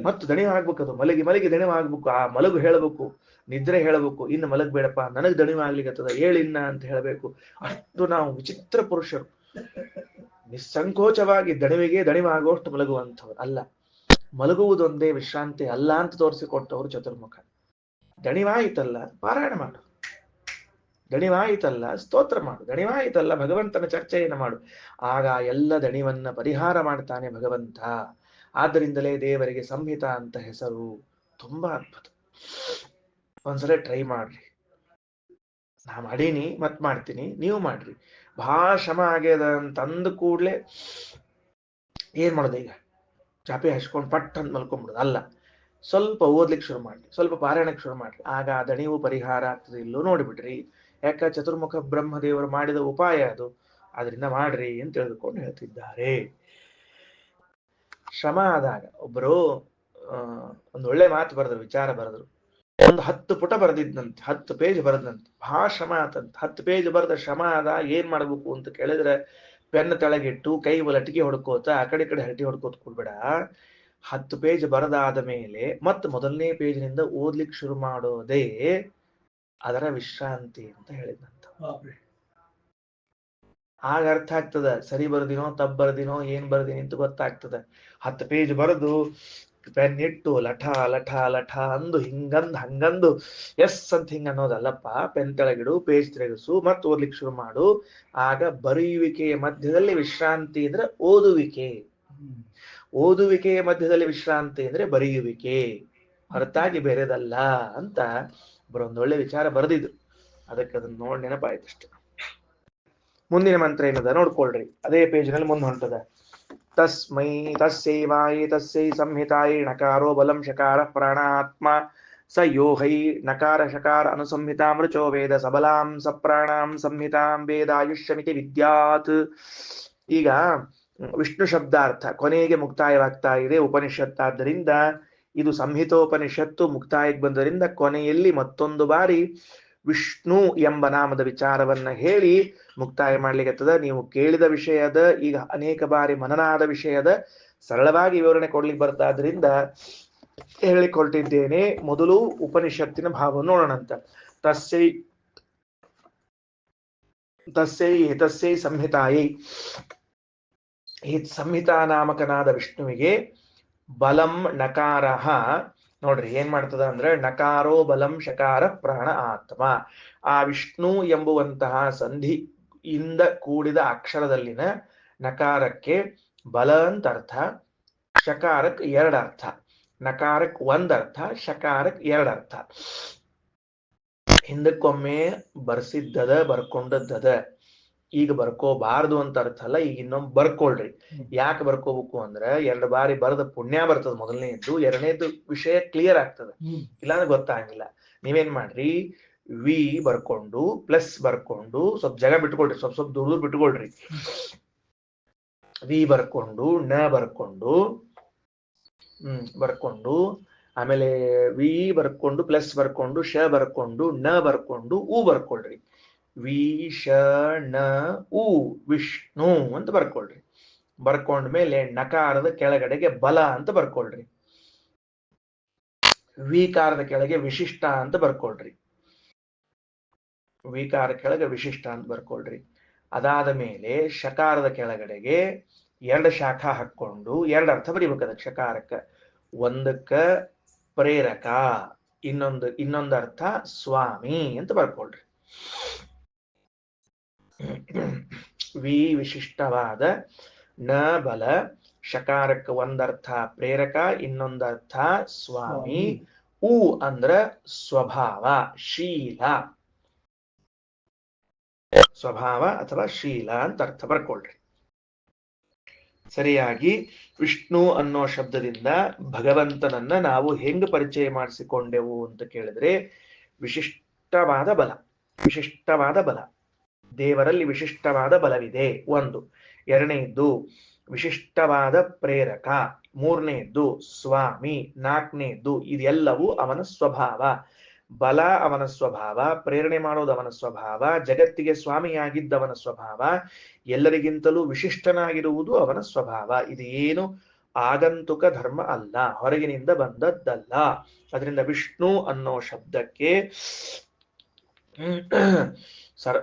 ಮತ್ತು ದಣಿವಾಗ್ಬೇಕದು, ಮಲಗಿ ದಣಿವಾಗ್ಬೇಕು. ಆ ಮಲಗು ಹೇಳಬೇಕು, ನಿದ್ರೆ ಹೇಳಬೇಕು, ಇನ್ನು ಮಲಗಬೇಡಪ್ಪ ನನಗ್ ದಣಿವಾಗ್ಲಿಕ್ಕತ್ತದ ಹೇಳಿನ್ನ ಅಂತ ಹೇಳಬೇಕು. ಅಷ್ಟು ನಾವು ವಿಚಿತ್ರ ಪುರುಷರು. ನಿಸ್ಸಂಕೋಚವಾಗಿ ದಣಿವಾಗುವಷ್ಟು ಮಲಗುವಂಥವ್ರು ಅಲ್ಲ. ಮಲಗುವುದೊಂದೇ ವಿಶ್ರಾಂತಿ ಅಲ್ಲ ಅಂತ ತೋರಿಸಿಕೊಟ್ಟವರು ಚತುರ್ಮುಖ. ದಣಿವಾಯಿತಲ್ಲ, ಪಾರಾಯಣ ಮಾಡು. ದಣಿವಾಯಿತಲ್ಲ ಸ್ತೋತ್ರ ಮಾಡು, ದಣಿವಾಯಿತಲ್ಲ ಭಗವಂತನ ಚರ್ಚೆಯನ್ನು ಮಾಡು. ಆಗ ಎಲ್ಲ ದಣಿವನ್ನ ಪರಿಹಾರ ಮಾಡ್ತಾನೆ ಭಗವಂತ. ಆದ್ದರಿಂದಲೇ ದೇವರಿಗೆ ಸಂಹಿತ ಅಂತ ಹೆಸರು. ತುಂಬಾ ಅದ್ಭುತ. ಒಂದ್ಸಲ ಟ್ರೈ ಮಾಡ್ರಿ. ನಾ ಮಾಡೀನಿ ಮತ್ ಮಾಡ್ತೀನಿ, ನೀವು ಮಾಡ್ರಿ. ಬಹಳ ಶ್ರಮ ಆಗ್ಯದ ಅಂತ ಅಂದ ಕೂಡ್ಲೆ ಏನ್ ಮಾಡೋದು ಈಗ? ಚಾಪೆ ಹಚ್ಕೊಂಡು ಪಟ್ ಅಂತ ಮಲ್ಕೊಂಡ್ಬಿಡುದು ಅಲ್ಲ. ಸ್ವಲ್ಪ ಓದ್ಲಿಕ್ಕೆ ಶುರು ಮಾಡ್ರಿ, ಸ್ವಲ್ಪ ಪಾರಾಯಣಕ್ಕೆ ಶುರು ಮಾಡ್ರಿ. ಆಗ ಆ ದಣಿವು ಪರಿಹಾರ ಆಗ್ತದೆ ಇಲ್ಲೋ ನೋಡ್ಬಿಡ್ರಿ. ಯಾಕ ಚತುರ್ಮುಖ ಬ್ರಹ್ಮದೇವರು ಮಾಡಿದ ಉಪಾಯ ಅದು. ಅದರಿಂದ ಮಾಡ್ರಿ ಅಂತ ತಿಳಿದುಕೊಂಡು ಹೇಳ್ತಿದ್ದಾರೆ. ಶ್ರಮ ಆದಾಗ ಒಬ್ಬರು ಒಂದು ಒಳ್ಳೆ ಮಾತು ಬರೆದ್ರು, ವಿಚಾರ ಬರೆದ್ರು. ಒಂದು 10 ಪುಟ ಬರೆದಿದ್ದಂತೆ, 10 ಪೇಜ್ ಬರೆದಂತೆ. ಬಹಳ ಶ್ರಮ ಆತಂತ. 10 ಪೇಜ್ ಬರೆದ ಶ್ರಮ ಆದ. ಏನ್ ಮಾಡ್ಬೇಕು ಅಂತ ಕೇಳಿದ್ರೆ, ಪೆನ್ ತೆಳಗಿಟ್ಟು ಕೈ ಲಟಿಕೆ ಹೊಡ್ಕೋತ ಆ ಕಡೆ ಕಡೆ ಹರಟಿ ಹೊಡ್ಕೋತ ಕೂಡ್ಬೇಡ. 10 ಪೇಜ್ ಬರೆದಾದ ಮೇಲೆ ಮತ್ ಮೊದಲನೇ ಪೇಜ್ನಿಂದ ಓದ್ಲಿಕ್ಕೆ ಶುರು ಮಾಡೋದೇ ಅದರ ವಿಶ್ರಾಂತಿ ಅಂತ ಹೇಳಿದಂತ. ಆಗ ಅರ್ಥ ಆಗ್ತದ, ಸರಿ ಬರ್ದಿನೋ ತಪ್ಪು ಬರ್ದಿನೋ ಏನ್ ಬರ್ದಿನಿ ಅಂತ ಗೊತ್ತಾಗ್ತದ. 10 ಪೇಜ್ ಬರೆದು ಪೆನ್ ಇಟ್ಟು ಲಠ ಲಠ ಲಠ ಅಂದು ಹಿಂಗಂದ್ ಹಂಗಂದು ಎಸ್ ಅಂತ ಹಿಂಗ ಅನ್ನೋದಲ್ಲಪ್ಪ. ಪೆನ್ ತೆಳಗಿಡು, ಪೇಜ್ ತಿರುಗಿಸು, ಮತ್ ಓದ್ಲಿಕ್ಕೆ ಶುರು ಮಾಡು. ಆಗ ಬರೆಯುವಿಕೆಯ ಮಧ್ಯದಲ್ಲಿ ವಿಶ್ರಾಂತಿ ಅಂದ್ರೆ ಓದುವಿಕೆ, ಓದುವಿಕೆಯ ಮಧ್ಯದಲ್ಲಿ ವಿಶ್ರಾಂತಿ ಅಂದ್ರೆ ಬರೆಯುವಿಕೆ, ಹೊರತಾಗಿ ಬೇರೆದಲ್ಲ ಅಂತ ಬರೋದೊಳ್ಳೆ ವಿಚಾರ ಬರೆದಿದ್ರು. ಅದಕ್ಕೆ ಅದನ್ನ ನೋಡಿ ನೆನಪಾಯ್ತಷ್ಟೆ. ಮುಂದಿನ ಮಂತ್ರ ಏನದ ನೋಡ್ಕೊಳ್ರಿ. ಅದೇ ಪೇಜ್ನಲ್ಲಿ ಮುಂದೆ ಹೊಂಟದ. ತಸ್ಮೈ ತಸ್ಸೈವಾಯಿ ತಸ್ಸೈ ಸಂಹಿತಾಯಿ ನಕಾರೋ ಬಲಂ ಶಕಾರ ಪ್ರಾಣಾತ್ಮ ಸ ಯೋಹೈ ನಕಾರ ಶಕಾರ ಅನುಸಂಹಿತಾಂ ರುಚೋ ವೇದ ಸಬಲಾಂ ಸಪ್ರಾಣಾಂ ಸಂಹಿತಾಂ ವೇದಾಯುಷ್ಯಮಿತಿ ವಿದ್ಯಾತ್. ಈಗ ವಿಷ್ಣು ಶಬ್ದಾರ್ಥ ಕೊನೆಗೆ ಮುಕ್ತಾಯವಾಗ್ತಾ ಇದೆ ಉಪನಿಷತ್ತಾದ್ದರಿಂದ. ಇದು ಸಂಹಿತೋಪನಿಷತ್ತು ಮುಕ್ತಾಯಕ್ಕೆ ಬಂದರಿಂದ ಕೊನೆಯಲ್ಲಿ ಮತ್ತೊಂದು ಬಾರಿ ವಿಷ್ಣು ಎಂಬ ನಾಮದ ವಿಚಾರವನ್ನ ಹೇಳಿ ಮುಕ್ತಾಯ ಮಾಡ್ಲಿಕ್ಕತ್ತದ. ನೀವು ಕೇಳಿದ ವಿಷಯದ ಈಗ ಅನೇಕ ಬಾರಿ ಮನನಾದ ವಿಷಯದ ಸರಳವಾಗಿ ವಿವರಣೆ ಕೊಡ್ಲಿಕ್ಕೆ ಬರ್ತಾದ್ರಿಂದ ಹೇಳಿಕೊಟ್ಟಿದ್ದೇನೆ. ಮೊದಲು ಉಪನಿಷತ್ತಿನ ಭಾವ ನೋಡೋಣಂತ. ತಸ್ಸೈ ತಸ್ಸೈ ತಸ್ಸೈ ಸಂಹಿತಾಯೈ. ಈ ಸಂಹಿತಾ ನಾಮಕನಾದ ವಿಷ್ಣುವಿಗೆ ಬಲಂ ನಕಾರ. ನೋಡ್ರಿ ಏನ್ ಮಾಡ್ತದ ಅಂದ್ರೆ ನಕಾರೋ ಬಲಂ ಶಕಾರ ಪ್ರಾಣ ಆತ್ಮ. ಆ ವಿಷ್ಣು ಎಂಬುವಂತಹ ಸಂಧಿಯಿಂದ ಕೂಡಿದ ಅಕ್ಷರದಲ್ಲಿನ ನಕಾರಕ್ಕೆ ಬಲ ಅಂತ ಅರ್ಥ, ಶಕಾರಕ್ಕೆ 2 ಅರ್ಥ. ನಕಾರಕ್ಕೆ 1 ಅರ್ಥ, ಶಕಾರಕ್ಕೆ 2 ಅರ್ಥ. ಹಿಂದಕ್ಕೊಮ್ಮೆ ಬರ್ಸಿದ್ದದ ಬರ್ಕೊಂಡದ್ದದ. ಈಗ ಬರ್ಕೋಬಾರ್ದು ಅಂತ ಅರ್ಥ ಅಲ್ಲ. ಈಗ ಇನ್ನೊಮ್ಮೆ ಬರ್ಕೊಳ್ರಿ. ಯಾಕೆ ಬರ್ಕೋಬೇಕು ಅಂದ್ರೆ 2 ಬಾರಿ ಬರದ ಪುಣ್ಯ ಬರ್ತದ ಮೊದಲನೇದ್ದು, 2ನೇದು ವಿಷಯ ಕ್ಲಿಯರ್ ಆಗ್ತದ. ಇಲ್ಲಾಂದ್ರೆ ಗೊತ್ತಾಗಿಲ್ಲ. ನೀವೇನ್ ಮಾಡ್ರಿ, ವಿ ಬರ್ಕೊಂಡು ಪ್ಲಸ್ ಬರ್ಕೊಂಡು ಸ್ವಲ್ಪ ಜಾಗ ಬಿಟ್ಕೊಳ್ರಿ, ಸ್ವಲ್ಪ ದೂರ ಬಿಟ್ಕೊಳ್ರಿ. ವಿ ಬರ್ಕೊಂಡು ನ ಬರ್ಕೊಂಡು ಬರ್ಕೊಂಡು ಆಮೇಲೆ ವಿ ಬರ್ಕೊಂಡು ಪ್ಲಸ್ ಬರ್ಕೊಂಡು ಶ ಬರ್ಕೊಂಡು ನ ಬರ್ಕೊಂಡು ಉ ಬರ್ಕೊಳ್ರಿ. ವಿಷಣ ಉ ವಿಷ್ಣು ಅಂತ ಬರ್ಕೊಳ್ರಿ. ಬರ್ಕೊಂಡ್ಮೇಲೆ ನಕಾರದ ಕೆಳಗಡೆಗೆ ಬಲ ಅಂತ ಬರ್ಕೊಳ್ರಿ. ವಿಕಾರದ ಕೆಳಗೆ ವಿಶಿಷ್ಟ ಅಂತ ಬರ್ಕೊಳ್ರಿ. ವಿಕಾರ ಕೆಳಗೆ ವಿಶಿಷ್ಟ ಅಂತ ಬರ್ಕೊಳ್ರಿ. ಅದಾದ ಮೇಲೆ ಶಕಾರದ ಕೆಳಗಡೆಗೆ 2 ಶಾಖ ಹಾಕೊಂಡು 2 ಅರ್ಥ ಬರಿಬೇಕದ ಶಕಾರಕ್ಕ. ಒಂದಕ್ಕ ಪ್ರೇರಕ, ಇನ್ನೊಂದು ಅರ್ಥ ಸ್ವಾಮಿ ಅಂತ ಬರ್ಕೊಳ್ರಿ. ವಿ ವಿಶಿಷ್ಟವಾದ, ನ ಬಲ, ಶಕಾರಕ್ಕೆ 1 ಅರ್ಥ ಪ್ರೇರಕ, ಇನ್ನೊಂದು ಅರ್ಥ ಸ್ವಾಮಿ. ಉ ಅಂದ್ರ ಸ್ವಭಾವ, ಶೀಲ, ಸ್ವಭಾವ ಅಥವಾ ಶೀಲ ಅಂತ ಅರ್ಥ ಬರ್ಕೊಳ್ರಿ. ಸರಿಯಾಗಿ ವಿಷ್ಣು ಅನ್ನೋ ಶಬ್ದದಿಂದ ಭಗವಂತನನ್ನ ನಾವು ಹೆಂಗ್ ಪರಿಚಯ ಮಾಡಿಸಿಕೊಂಡೆವು ಅಂತ ಕೇಳಿದ್ರೆ, ವಿಶಿಷ್ಟವಾದ ಬಲ, ವಿಶಿಷ್ಟವಾದ ಬಲ, ದೇವರಲ್ಲಿ ವಿಶಿಷ್ಟವಾದ ಬಲವಿದೆ 1. 2ನೇದ್ದು ವಿಶಿಷ್ಟವಾದ ಪ್ರೇರಕ, 3ನೇದ್ದು ಸ್ವಾಮಿ, 4ನೇದ್ದು ಇದೆಲ್ಲವೂ ಅವನ ಸ್ವಭಾವ. ಬಲ ಅವನ ಸ್ವಭಾವ, ಪ್ರೇರಣೆ ಮಾಡೋದು ಅವನ ಸ್ವಭಾವ, ಜಗತ್ತಿಗೆ ಸ್ವಾಮಿಯಾಗಿದ್ದವನ ಸ್ವಭಾವ, ಎಲ್ಲರಿಗಿಂತಲೂ ವಿಶಿಷ್ಟನಾಗಿರುವುದು ಅವನ ಸ್ವಭಾವ. ಇದೇನು ಆಗಂತುಕ ಧರ್ಮ ಅಲ್ಲ, ಹೊರಗಿನಿಂದ ಬಂದದ್ದಲ್ಲ. ಅದರಿಂದ ವಿಷ್ಣು ಅನ್ನೋ ಶಬ್ದಕ್ಕೆ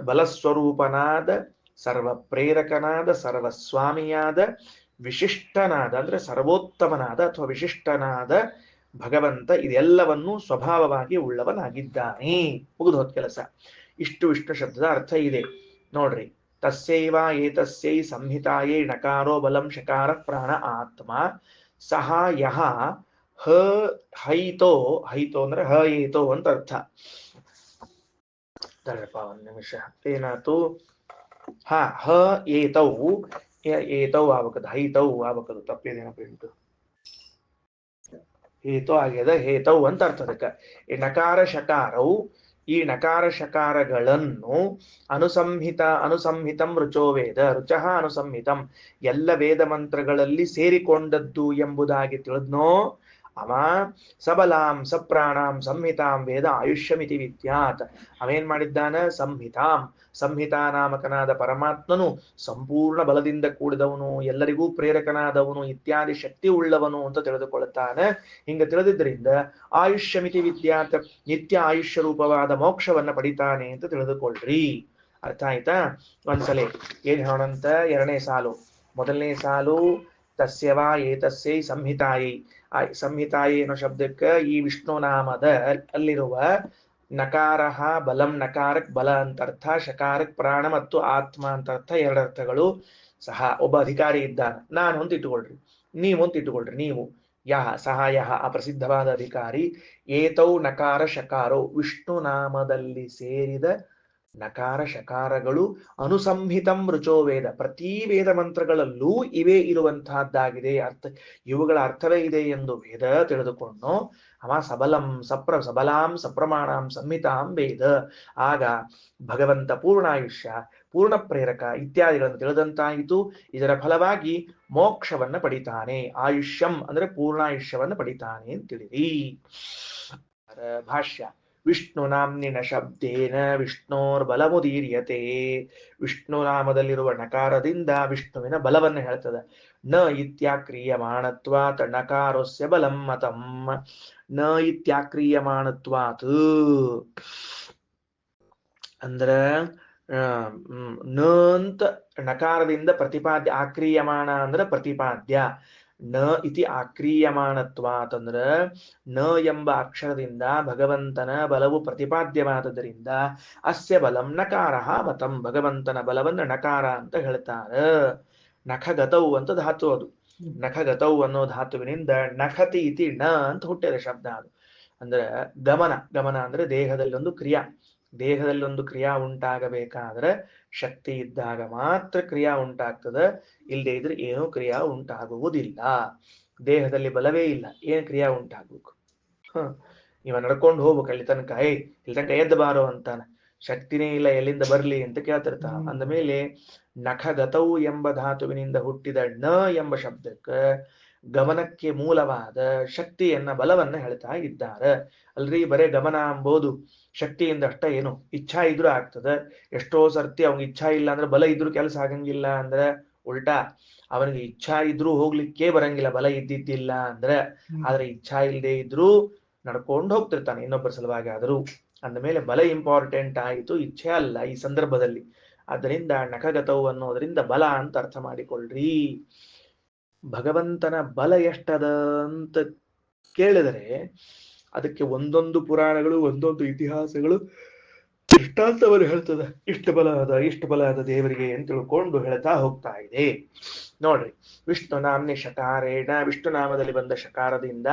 ಬಲಸ್ವರೂಪನಾದ, ಸರ್ವ ಪ್ರೇರಕನಾದ, ಸರ್ವಸ್ವಾಮಿಯಾದ, ವಿಶಿಷ್ಟನಾದ ಅಂದ್ರೆ ಸರ್ವೋತ್ತಮನಾದ ಅಥವಾ ವಿಶಿಷ್ಟನಾದ ಭಗವಂತ ಇದೆಲ್ಲವನ್ನೂ ಸ್ವಭಾವವಾಗಿ ಉಳ್ಳವನಾಗಿದ್ದಾನೆ. ಮುಗಿದು ಹೋದ ಕೆಲಸ. ಇಷ್ಟು ವಿಷ್ಣು ಶಬ್ದದ ಅರ್ಥ ಇದೆ ನೋಡ್ರಿ. ತಸ್ಯೈವ ಏತಸ್ಯೈ ಸಂಹಿತಾಯೈ ನಕಾರೋ ಬಲಂ ಶಕಾರ ಪ್ರಾಣ ಆತ್ಮ ಸಹ ಯಹ ಹ ಹೈತೋ, ಹೈತೋ ಅಂದ್ರೆ ಹ ಏತೋ ಅಂತ ಅರ್ಥ. ತಡಪ್ಪ ಒಂದ್ ನಿಮಿಷ, ಏನಾಯ್ತು? ಹಾ, ಹ ಏತೌ, ಏತೌ ಆಗ್ಬೇಕದು, ಹೈತೌ ಆಗ್ಬೇಕದು, ತಪ್ಪಿದೇನಪ್ಪ ಉಂಟು, ಹೇತೋ ಆಗ್ಯದ, ಹೇತೌ ಅಂತ ಅರ್ಥ ಅದಕ್ಕೆ. ಈ ನಕಾರ ಶಕಾರವು, ಈ ನಕಾರ ಶಕಾರಗಳನ್ನು ಅನುಸಂಹಿತಂ ರುಚೋ ವೇದ, ರುಚಃ ಅನುಸಂಹಿತಂ, ಎಲ್ಲ ವೇದ ಮಂತ್ರಗಳಲ್ಲಿ ಸೇರಿಕೊಂಡದ್ದು ಎಂಬುದಾಗಿ ತಿಳಿದ್ನೋ ಅವ ಸಬಲಾಂ ಸಪ್ರಾಣಾಂ ಸಂಹಿತಾಂ ವೇದ ಆಯುಷ್ಯಮಿತಿ ವಿದ್ಯಾತ್. ಅವೇನ್ ಮಾಡಿದ್ದಾನ? ಸಂಹಿತಾಂ, ಸಂಹಿತಾ ನಾಮಕನಾದ ಪರಮಾತ್ಮನು ಸಂಪೂರ್ಣ ಬಲದಿಂದ ಕೂಡಿದವನು, ಎಲ್ಲರಿಗೂ ಪ್ರೇರಕನಾದವನು, ಇತ್ಯಾದಿ ಶಕ್ತಿ ಉಳ್ಳವನು ಅಂತ ತಿಳಿದುಕೊಳ್ಳುತ್ತಾನೆ. ಹಿಂಗ ತಿಳಿದಿದ್ದರಿಂದ ಆಯುಷ್ಯಮಿತಿ ವಿದ್ಯಾತ್, ನಿತ್ಯ ಆಯುಷ್ಯ ರೂಪವಾದ ಮೋಕ್ಷವನ್ನ ಪಡಿತಾನೆ ಅಂತ ತಿಳಿದುಕೊಳ್ಳ್ರಿ. ಅರ್ಥ ಆಯ್ತಾ? ಒಂದ್ಸಲ ಏನ್ ಹೇಳೋಣಂತ, ಎರಡನೇ ಸಾಲು, ಮೊದಲನೇ ಸಾಲು ತಸ್ಯವಾ ಏತಸ್ಯೈ ಸಂಹಿತಾಯೈ. ಸಂಹಿತಾಯಿ ಅನ್ನೋ ಶಬ್ದಕ್ಕೆ ಈ ವಿಷ್ಣು ನಾಮದ ಅಲ್ಲಿರುವ ನಕಾರ ಬಲಂ, ನಕಾರಕ್ ಬಲ ಅಂತ ಅರ್ಥ, ಶಕಾರಕ್ ಪ್ರಾಣ ಮತ್ತು ಆತ್ಮ ಅಂತ ಅರ್ಥ, ಎರಡು ಅರ್ಥಗಳು. ಸಹ ಒಬ್ಬ ಅಧಿಕಾರಿ ಇದ್ದಾನೆ, ನಾನು ಅಂತ ಇಟ್ಟುಕೊಳ್ರಿ, ನೀವು ಅಂತ ಇಟ್ಟುಕೊಳ್ರಿ. ನೀವು ಯಹ ಸಹ ಯಹ ಅಪ್ರಸಿದ್ಧವಾದ ಅಧಿಕಾರಿ, ಏತೌ ನಕಾರ ಶಕಾರೋ, ವಿಷ್ಣು ನಾಮದಲ್ಲಿ ಸೇರಿದ ನಕಾರ ಶಕಾರಗಳು ಅನುಸಂಹಿತಂ ರುಚೋ ವೇದ, ಪ್ರತಿ ವೇದ ಮಂತ್ರಗಳಲ್ಲೂ ಇವೇ ಇರುವಂತಹದ್ದಾಗಿದೆ, ಅರ್ಥ ಇವುಗಳ ಅರ್ಥವೇ ಇದೆ ಎಂದು ವೇದ ತಿಳಿದುಕೊಂಡು ಅವ ಸಬಲಾಂ ಸಪ್ರಮಾಣಾಂ ಸಂಹಿತಾಂ ವೇದ. ಆಗ ಭಗವಂತ ಪೂರ್ಣಾಯುಷ್ಯ, ಪೂರ್ಣ ಪ್ರೇರಕ ಇತ್ಯಾದಿಗಳನ್ನು ತಿಳಿದಂತಾಯಿತು. ಇದರ ಫಲವಾಗಿ ಮೋಕ್ಷವನ್ನ ಪಡಿತಾನೆ. ಆಯುಷ್ಯಂ ಅಂದ್ರೆ ಪೂರ್ಣಾಯುಷ್ಯವನ್ನ ಪಡಿತಾನೆ ಅಂತೇಳಿರಿ. ಭಾಷ್ಯ: ವಿಷ್ಣು ನಾಮ್ನಿನ ಶಬ್ದೇನ ವಿಷ್ಣೋರ್ ಬಲಮುದೀರ್ಯತೆ. ವಿಷ್ಣು ನಾಮದಲ್ಲಿರುವ ನಕಾರದಿಂದ ವಿಷ್ಣುವಿನ ಬಲವನ್ನು ಹೇಳ್ತದೆ. ನ ಇತ್ಯಾಕ್ರಿಯಮಾಣತ್ವಾತ್ ನಕಾರಸ್ಯ ಬಲಂ ಮತಂ. ನ ಇತ್ಯಾಕ್ರಿಯಮಾಣತ್ವಾತ್ ಅಂದ್ರ ನ ಅಂತ ನಕಾರದಿಂದ ಪ್ರತಿಪಾದ್ಯ, ಆಕ್ರಿಯಮಾಣ ಅಂದ್ರೆ ಪ್ರತಿಪಾದ್ಯ. ನ ಇತಿ ಆಕ್ರಿಯಮಾಣತ್ವಾತ್ ಅಂದ್ರ ನ ಎಂಬ ಅಕ್ಷರದಿಂದ ಭಗವಂತನ ಬಲವು ಪ್ರತಿಪಾದ್ಯವಾದದರಿಂದ ಅಸ್ಯ ಬಲಂ ನಕಾರ ಮತಂ, ಭಗವಂತನ ಬಲವನ್ನು ನಕಾರ ಅಂತ ಹೇಳ್ತಾರ. ನಖಗತೌ ಅಂತ ಧಾತು ಅದು. ನಖಗತೌ ಅನ್ನೋ ಧಾತುವಿನಿಂದ ನಖತಿ ಇತಿ ನ ಅಂತ ಹುಟ್ಟಿದ ಶಬ್ದ ಅದು. ಅಂದ್ರೆ ಗಮನ, ಗಮನ ಅಂದ್ರೆ ದೇಹದಲ್ಲಿ ಒಂದು ಕ್ರಿಯಾ, ದೇಹದಲ್ಲಿ ಒಂದು ಕ್ರಿಯಾ ಉಂಟಾಗಬೇಕಾದ್ರೆ ಶಕ್ತಿ ಇದ್ದಾಗ ಮಾತ್ರ ಕ್ರಿಯಾ ಉಂಟಾಗ್ತದೆ, ಇಲ್ಲದೆ ಇದ್ರೆ ಏನೂ ಕ್ರಿಯಾ ಉಂಟಾಗುವುದಿಲ್ಲ. ದೇಹದಲ್ಲಿ ಬಲವೇ ಇಲ್ಲ, ಏನ್ ಕ್ರಿಯಾ ಉಂಟಾಗ್ಬೇಕು? ಇವ ನಡ್ಕೊಂಡು ಹೋಗ್ಬೇಕು ಅಲ್ಲಿ ತನಕ, ಇಲ್ಲಿ ತನಕ ಎದ್ದು ಬಾರೋ ಅಂತಾನ, ಶಕ್ತಿನೇ ಇಲ್ಲ, ಎಲ್ಲಿಂದ ಬರ್ಲಿ ಅಂತ ಕೇಳ್ತಿರ್ತಾನ. ಅಂದ ಮೇಲೆ ನಖಗತವು ಎಂಬ ಧಾತುವಿನಿಂದ ಹುಟ್ಟಿದ ಣ ಎಂಬ ಶಬ್ದಕ್ಕೆ ಗಮನಕ್ಕೆ ಮೂಲವಾದ ಶಕ್ತಿಯನ್ನ, ಬಲವನ್ನ ಹೇಳ್ತಾ ಇದ್ದಾರೆ. ಅಲ್ರಿ ಬರೇ ಗಮನ ಎಂಬುದು ಶಕ್ತಿಯಿಂದ ಅಷ್ಟ ಏನು, ಇಚ್ಛಾ ಇದ್ರೂ ಆಗ್ತದೆ. ಎಷ್ಟೋ ಸರ್ತಿ ಅವ್ನಿಗೆ ಇಚ್ಛಾ ಇಲ್ಲ ಅಂದ್ರೆ ಬಲ ಇದ್ರೂ ಕೆಲಸ ಆಗಂಗಿಲ್ಲ ಅಂದ್ರೆ ಉಲ್ಟಾ, ಅವನಿಗೆ ಇಚ್ಛಾ ಇದ್ರೂ ಹೋಗ್ಲಿಕ್ಕೆ ಬರಂಗಿಲ್ಲ ಬಲ ಇದ್ದಿದ್ದಿಲ್ಲ ಅಂದ್ರೆ. ಆದ್ರೆ ಇಚ್ಛಾ ಇಲ್ಲದೆ ಇದ್ರೂ ನಡ್ಕೊಂಡು ಹೋಗ್ತಿರ್ತಾನೆ ಇನ್ನೊಬ್ಬರ ಸಲುವಾಗಿ ಆದರೂ. ಅಂದಮೇಲೆ ಬಲ ಇಂಪಾರ್ಟೆಂಟ್ ಆಯಿತು, ಇಚ್ಛೆ ಅಲ್ಲ ಈ ಸಂದರ್ಭದಲ್ಲಿ. ಆದ್ದರಿಂದ ನಖಗತವು ಅನ್ನೋದರಿಂದ ಬಲ ಅಂತ ಅರ್ಥ ಮಾಡಿಕೊಳ್ಳ್ರಿ. ಭಗವಂತನ ಬಲ ಎಷ್ಟದ ಅಂತ ಕೇಳಿದರೆ ಅದಕ್ಕೆ ಒಂದೊಂದು ಪುರಾಣಗಳು, ಒಂದೊಂದು ಇತಿಹಾಸಗಳು ದೃಷ್ಟಾಂತವನ್ನು ಹೇಳ್ತದೆ. ಇಷ್ಟು ಬಲ ಅದ, ಇಷ್ಟು ಬಲ ಅದ ದೇವರಿಗೆ ಅಂತ ತಿಳ್ಕೊಂಡು ಹೇಳ್ತಾ ಹೋಗ್ತಾ ಇದೆ. ನೋಡ್ರಿ, ವಿಷ್ಣು ನಾಮ್ನಿ ಶಕಾರೇಣ, ವಿಷ್ಣು ನಾಮದಲ್ಲಿ ಬಂದ ಶಕಾರದಿಂದ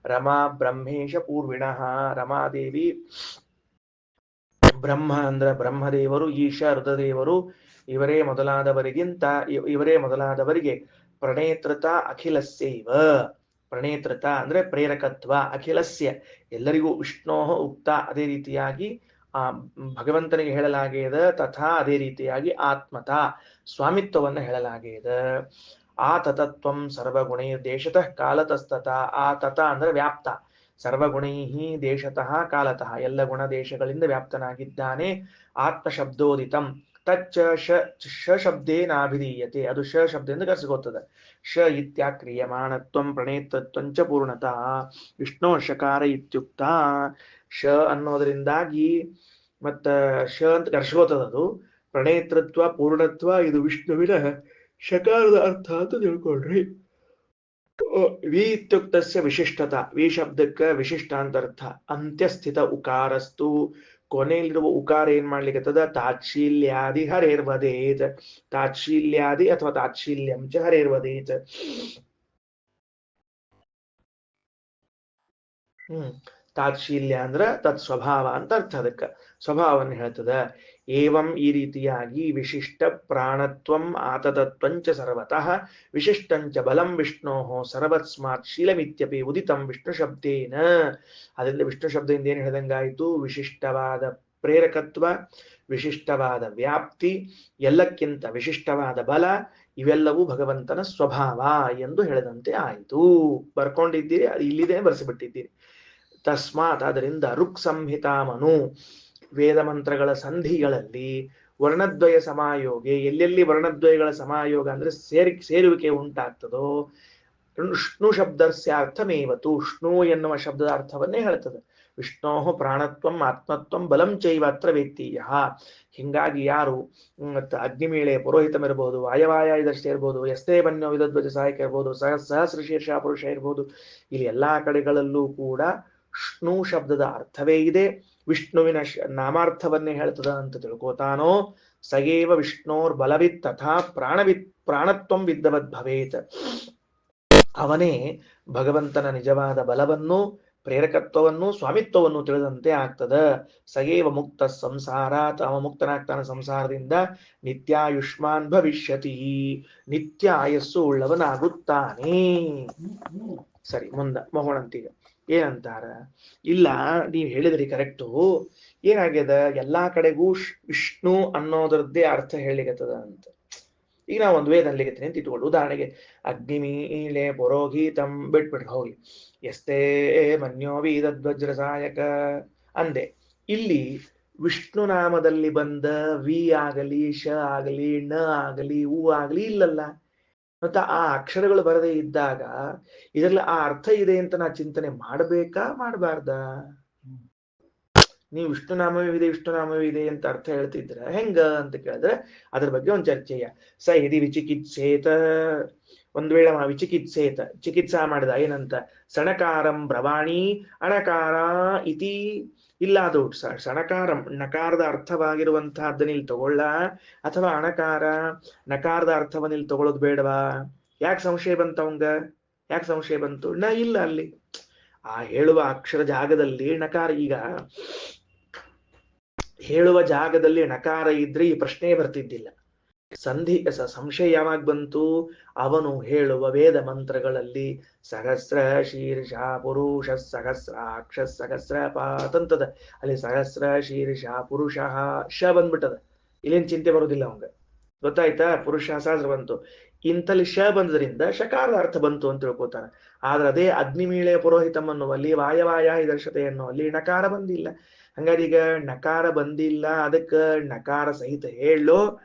ರಮಾ ಬ್ರಹ್ಮೇಶ ಪೂರ್ವಿಣಃ, ರಮಾದೇವಿ, ಬ್ರಹ್ಮ ಅಂದ್ರ ಬ್ರಹ್ಮದೇವರು, ಈಶ ರುದ್ರದೇವರು, ಇವರೇ ಮೊದಲಾದವರಿಗೆ ಪ್ರಣೇತೃತ ಅಖಿಲಸ್ಯೈವ, ಪ್ರಣೇತೃತ ಅಂದ್ರೆ ಪ್ರೇರಕತ್ವ, ಅಖಿಲಸ್ಯ ಎಲ್ಲರಿಗೂ, ವಿಷ್ಣೋ ಉಕ್ತ ಅದೇ ರೀತಿಯಾಗಿ ಭಗವಂತನಿಗೆ ಹೇಳಲಾಗಿದೆ, ತಥಾ ಅದೇ ರೀತಿಯಾಗಿ ಆತ್ಮತ ಸ್ವಾಮಿತ್ವವನ್ನು ಹೇಳಲಾಗಿದೆ. ಆ ತತತ್ವಂ ಸರ್ವಗುಣೈ ದೇಶತಃ ಕಾಲತಸ್ತತ. ಆ ತತ ಅಂದ್ರೆ ವ್ಯಾಪ್ತ, ಸರ್ವಗುಣೈ ದೇಶತಃ ಕಾಲತಃ ಎಲ್ಲ ಗುಣ ದೇಶಗಳಿಂದ ವ್ಯಾಪ್ತನಾಗಿದ್ದಾನೆ. ಆತ್ಮಶಬ್ದೋದಿತಂ ತಚ್ಚ ಶ ಶಬ್ದೇನಾಭಿಧೀಯತೆ, ಅದು ಶ ಶಬ್ದದಿಂದ ಕರೆಸಿಕೊಳ್ತದೆ. ಶ ಇತ್ಯಾಕ್ರಿಯಮಾಣತ್ವಂ ಪ್ರಣೇತೃತ್ವಂಚ ಪೂರ್ಣತಃ ವಿಷ್ಣು ಶಕಾರ ಇತ್ಯುಕ್ತ. ಶ ಅನ್ನೋದರಿಂದಾಗಿ ಮತ್ತ ಶ ಅಂತ ಕರ್ಸ್ಕೋತದ, ಅದು ಪ್ರಣೇತೃತ್ವ ಪೂರ್ಣತ್ವ, ಇದು ವಿಷ್ಣುವಿನ ಶಕಾರದ ಅರ್ಥ ಅಂತ ತಿಳ್ಕೊಳ್ರಿ. ವಿ ಇತ್ಯುಕ್ತಸ್ಯ ವಿಶಿಷ್ಟತ, ವಿ ಶಬ್ದಕ್ಕೆ ವಿಶಿಷ್ಟ ಅಂತ ಅರ್ಥ. ಅಂತ್ಯಸ್ಥಿತ ಉಕಾರಸ್ತು ಕೊನೆಯಲ್ಲಿರುವ ಉಕಾರ ಏನ್ ಮಾಡ್ಲಿಕ್ಕತ್ತದ ತಾಚ್ಛೀಲ್ಯಾದಿ ಹರೇರ್ವದೇತ್, ತಾಚ್ಛೀಲ್ಯಾದಿ ಅಥವಾ ತಾಚ್ಛೀಲ್ಯಂ ಚ ಹರೇರ್ವದೇತ್. ತಾಚ್ಛೀಲ್ಯ ಅಂದ್ರ ತತ್ ಸ್ವಭಾವ ಅಂತ ಅರ್ಥ, ಅದಕ್ಕ ಸ್ವಭಾವವನ್ನು ಹೇಳ್ತದ. ಏವಂ ಈ ರೀತಿಯಾಗಿ ವಿಶಿಷ್ಟ ಪ್ರಾಣತ್ವಂ ಆತತತ್ವಂಚ ಸರ್ವತಃ ವಿಶಿಷ್ಟಂಚ ಬಲಂ ವಿಷ್ಣೋಃ ಸರ್ವಸ್ಮಾತ್ ಶೀಲಮಿತ್ಯಪಿ ಉದಿತಂ ವಿಷ್ಣು ಶಬ್ದೇನ. ಅದರಿಂದ ವಿಷ್ಣು ಶಬ್ದದಿಂದ ಏನು ಹೇಳಿದಂಗಾಯಿತು, ವಿಶಿಷ್ಟವಾದ ಪ್ರೇರಕತ್ವ, ವಿಶಿಷ್ಟವಾದ ವ್ಯಾಪ್ತಿ, ಎಲ್ಲಕ್ಕಿಂತ ವಿಶಿಷ್ಟವಾದ ಬಲ, ಇವೆಲ್ಲವೂ ಭಗವಂತನ ಸ್ವಭಾವ ಎಂದು ಹೇಳಿದಂತೆ ಆಯಿತು. ಬರ್ಕೊಂಡಿದ್ದೀರಿ, ಅದು ಇಲ್ಲಿದೆ ಬರೆಸಿಬಿಟ್ಟಿದ್ದೀರಿ. ತಸ್ಮಾತ್ ಅದರಿಂದ ಋಕ್ ಸಂಹಿತಾಮನು ವೇದ ಮಂತ್ರಗಳ ಸಂಧಿಗಳಲ್ಲಿ ವರ್ಣದ್ವಯ ಸಮಾಯೋಗೆ, ಎಲ್ಲೆಲ್ಲಿ ವರ್ಣದ್ವಯಗಳ ಸಮಾಯೋಗ ಅಂದ್ರೆ ಸೇರುವಿಕೆ ಉಂಟಾಗ್ತದೋ ವಿಷ್ಣು ಶಬ್ದಸ್ಯಾರ್ಥಮೇವತು, ವಿಷ್ಣು ಎನ್ನುವ ಶಬ್ದದ ಅರ್ಥವನ್ನೇ ಹೇಳ್ತದೆ. ವಿಷ್ಣೋ ಪ್ರಾಣತ್ವಂ ಆತ್ಮತ್ವಂ ಬಲಂ ಚೈವ ಅತ್ರ ವೇತ್ತೀಯ. ಹಿಂಗಾಗಿ ಯಾರು ಅಗ್ನಿಮೀಳೆ ಪುರೋಹಿತಂ ಇರ್ಬೋದು, ವಾಯವಾಯ ಇದಷ್ಟೇ ಇರ್ಬೋದು, ಎಸ್ತೇ ಬನ್ಯೋ ವಿದಧ್ವಜ ಸಹಾಯಕ ಇರ್ಬೋದು, ಸಹಸ್ರಶೀರ್ಷ ಪುರುಷ ಇರ್ಬೋದು, ಇಲ್ಲಿ ಎಲ್ಲಾ ಕಡೆಗಳಲ್ಲೂ ಕೂಡ ವಿಷ್ಣು ಶಬ್ದದ ಅರ್ಥವೇ ಇದೆ. ವಿಷ್ಣುವಿನ ನಾಮಾರ್ಥವನ್ನೇ ಹೇಳ್ತದ ಅಂತ ತಿಳ್ಕೋತಾನೋ ಸಗೇವ ವಿಷ್ಣೋರ್ ಬಲವಿತ್ ತಥಾ ಪ್ರಾಣತ್ವಂ ವಿದ್ದವದ್ ಭವೇತ್. ಅವನೇ ಭಗವಂತನ ನಿಜವಾದ ಬಲವನ್ನು, ಪ್ರೇರಕತ್ವವನ್ನು, ಸ್ವಾಮಿತ್ವವನ್ನು ತಿಳಿದಂತೆ ಆಗ್ತದ. ಸಗೇವ ಮುಕ್ತ ಸಂಸಾರಾತ್, ಅವ ಮುಕ್ತನಾಗ್ತಾನ ಸಂಸಾರದಿಂದ. ನಿತ್ಯಾಯುಷ್ಮಾನ್ ಭವಿಷ್ಯತಿ, ನಿತ್ಯ ಆಯಸ್ಸು ಉಳ್ಳವನಾಗುತ್ತಾನೆ. ಸರಿ, ಮುಂದ ಮಗೋಣಂತೀಗ ಏನಂತಾರ, ಇಲ್ಲ ನೀವು ಹೇಳಿದ್ರಿ ಕರೆಕ್ಟು, ಏನಾಗ್ಯದ ಎಲ್ಲಾ ಕಡೆಗೂ ವಿಷ್ಣು ಅನ್ನೋದ್ರದ್ದೇ ಅರ್ಥ ಹೇಳಿಕತ್ತದ ಅಂತ. ಈಗ ನಾವು ಒಂದು ವೇದ ಅನ್ಲಿಕ್ಕೆ ಅಂತ ಇಟ್ಕೊಂಡು, ಉದಾಹರಣೆಗೆ ಅಗ್ನಿಮೀಳೆ ಪುರೋಹಿತಂ ಬಿಟ್ಬಿಟ್ರೆ ಹೋಗಿ, ಎಸ್ತೇ ಮನ್ಯೋ ವೀದಧ್ವಜ್ರ ಸಹಾಯಕ ಅಂದೆ. ಇಲ್ಲಿ ವಿಷ್ಣು ನಾಮದಲ್ಲಿ ಬಂದ ವಿ ಆಗಲಿ, ಶ ಆಗಲಿ, ಣ ಆಗಲಿ, ಉ ಆಗಲಿ ಇಲ್ಲಲ್ಲ. ಮತ್ತೆ ಆ ಅಕ್ಷರಗಳು ಬರದೇ ಇದ್ದಾಗ ಇದರಲ್ಲಿ ಆ ಅರ್ಥ ಇದೆ ಅಂತ ನಾ ಚಿಂತನೆ ಮಾಡಬೇಕಾ ಮಾಡಬಾರ್ದ? ನೀವು ವಿಷ್ಣು ನಾಮವೇ ಇದೆ ಅಂತ ಅರ್ಥ ಹೇಳ್ತಿದ್ರ ಹೆಂಗ ಅಂತ ಕೇಳಿದ್ರೆ ಅದ್ರ ಬಗ್ಗೆ ಒಂದು ಚರ್ಚೆಯ. ಸ ಯದಿ ವಿಚಿಕಿತ್ಸೇತ, ಒಂದ್ ವೇಳೆ ವಿಚಿಕಿತ್ಸೇತ ಚಿಕಿತ್ಸಾ ಮಾಡಿದ ಏನಂತ, ಸಣಕಾರಂ ಬ್ರವಾಣಿ ಅಣಕಾರ ಇತಿ. ಇಲ್ಲ, ಅದು ಸಣಕಾರಂ ನಕಾರದ ಅರ್ಥವಾಗಿರುವಂತಹದ್ದನ್ನ ಇಲ್ಲಿ ತಗೊಳ್ಳ, ಅಥವಾ ಅಣಕಾರ ನಕಾರದ ಅರ್ಥವನ್ನ ಇಲ್ಲಿ ತಗೊಳ್ಳೋದು ಬೇಡವಾ? ಯಾಕೆ ಸಂಶಯ ಬಂತ ಅವಂಗ? ಯಾಕೆ ಸಂಶಯ ಬಂತು? ಇಲ್ಲ ಅಲ್ಲಿ ಆ ಹೇಳುವ ಅಕ್ಷರ ಜಾಗದಲ್ಲಿ ನಕಾರ, ಈಗ ಹೇಳುವ ಜಾಗದಲ್ಲಿ ನಕಾರ ಇದ್ರೆ ಈ ಪ್ರಶ್ನೆ ಬರ್ತಿದ್ದಿಲ್ಲ. ಸಂಶಯ ಯಾವಾಗ ಬಂತು? ಅವನು ಹೇಳುವ ವೇದ ಮಂತ್ರಗಳಲ್ಲಿ ಸಹಸ್ರ ಶೀರ್ಷ ಪುರುಷ ಸಹಸ್ರಾಕ್ಷ ಸಹಸ್ರ ಪಾತಂತದ, ಅಲ್ಲಿ ಸಹಸ್ರ ಶೀರ್ಷ ಪುರುಷ ಶ ಬಂದ್ಬಿಟ್ಟದ. ಇಲ್ಲೇನ್ ಚಿಂತೆ ಬರುದಿಲ್ಲ ಅವಂಗ, ಗೊತ್ತಾಯ್ತಾ? ಪುರುಷ ಸಹಸ್ರ ಬಂತು, ಇಂತಲ್ಲಿ ಶ ಬಂದ್ರಿಂದ ಶಕಾರದ ಅರ್ಥ ಬಂತು ಅಂತ ತಿಳ್ಕೊತಾನೆ. ಆದ್ರೆ ಅದೇ ಅಗ್ನಿಮೀಳೆ ಪುರೋಹಿತಂ ಅನ್ನುವಲ್ಲಿ ವಾಯವಾಯ ಇದರ್ಶತೆ ಅನ್ನುವಲ್ಲಿ ನಕಾರ ಬಂದಿಲ್ಲ. ಹಂಗಾರೆ ಈಗ ನಕಾರ ಬಂದಿಲ್ಲ, ಅದಕ್ಕೆ ನಕಾರ ಸಹಿತ ಹೇಳೋ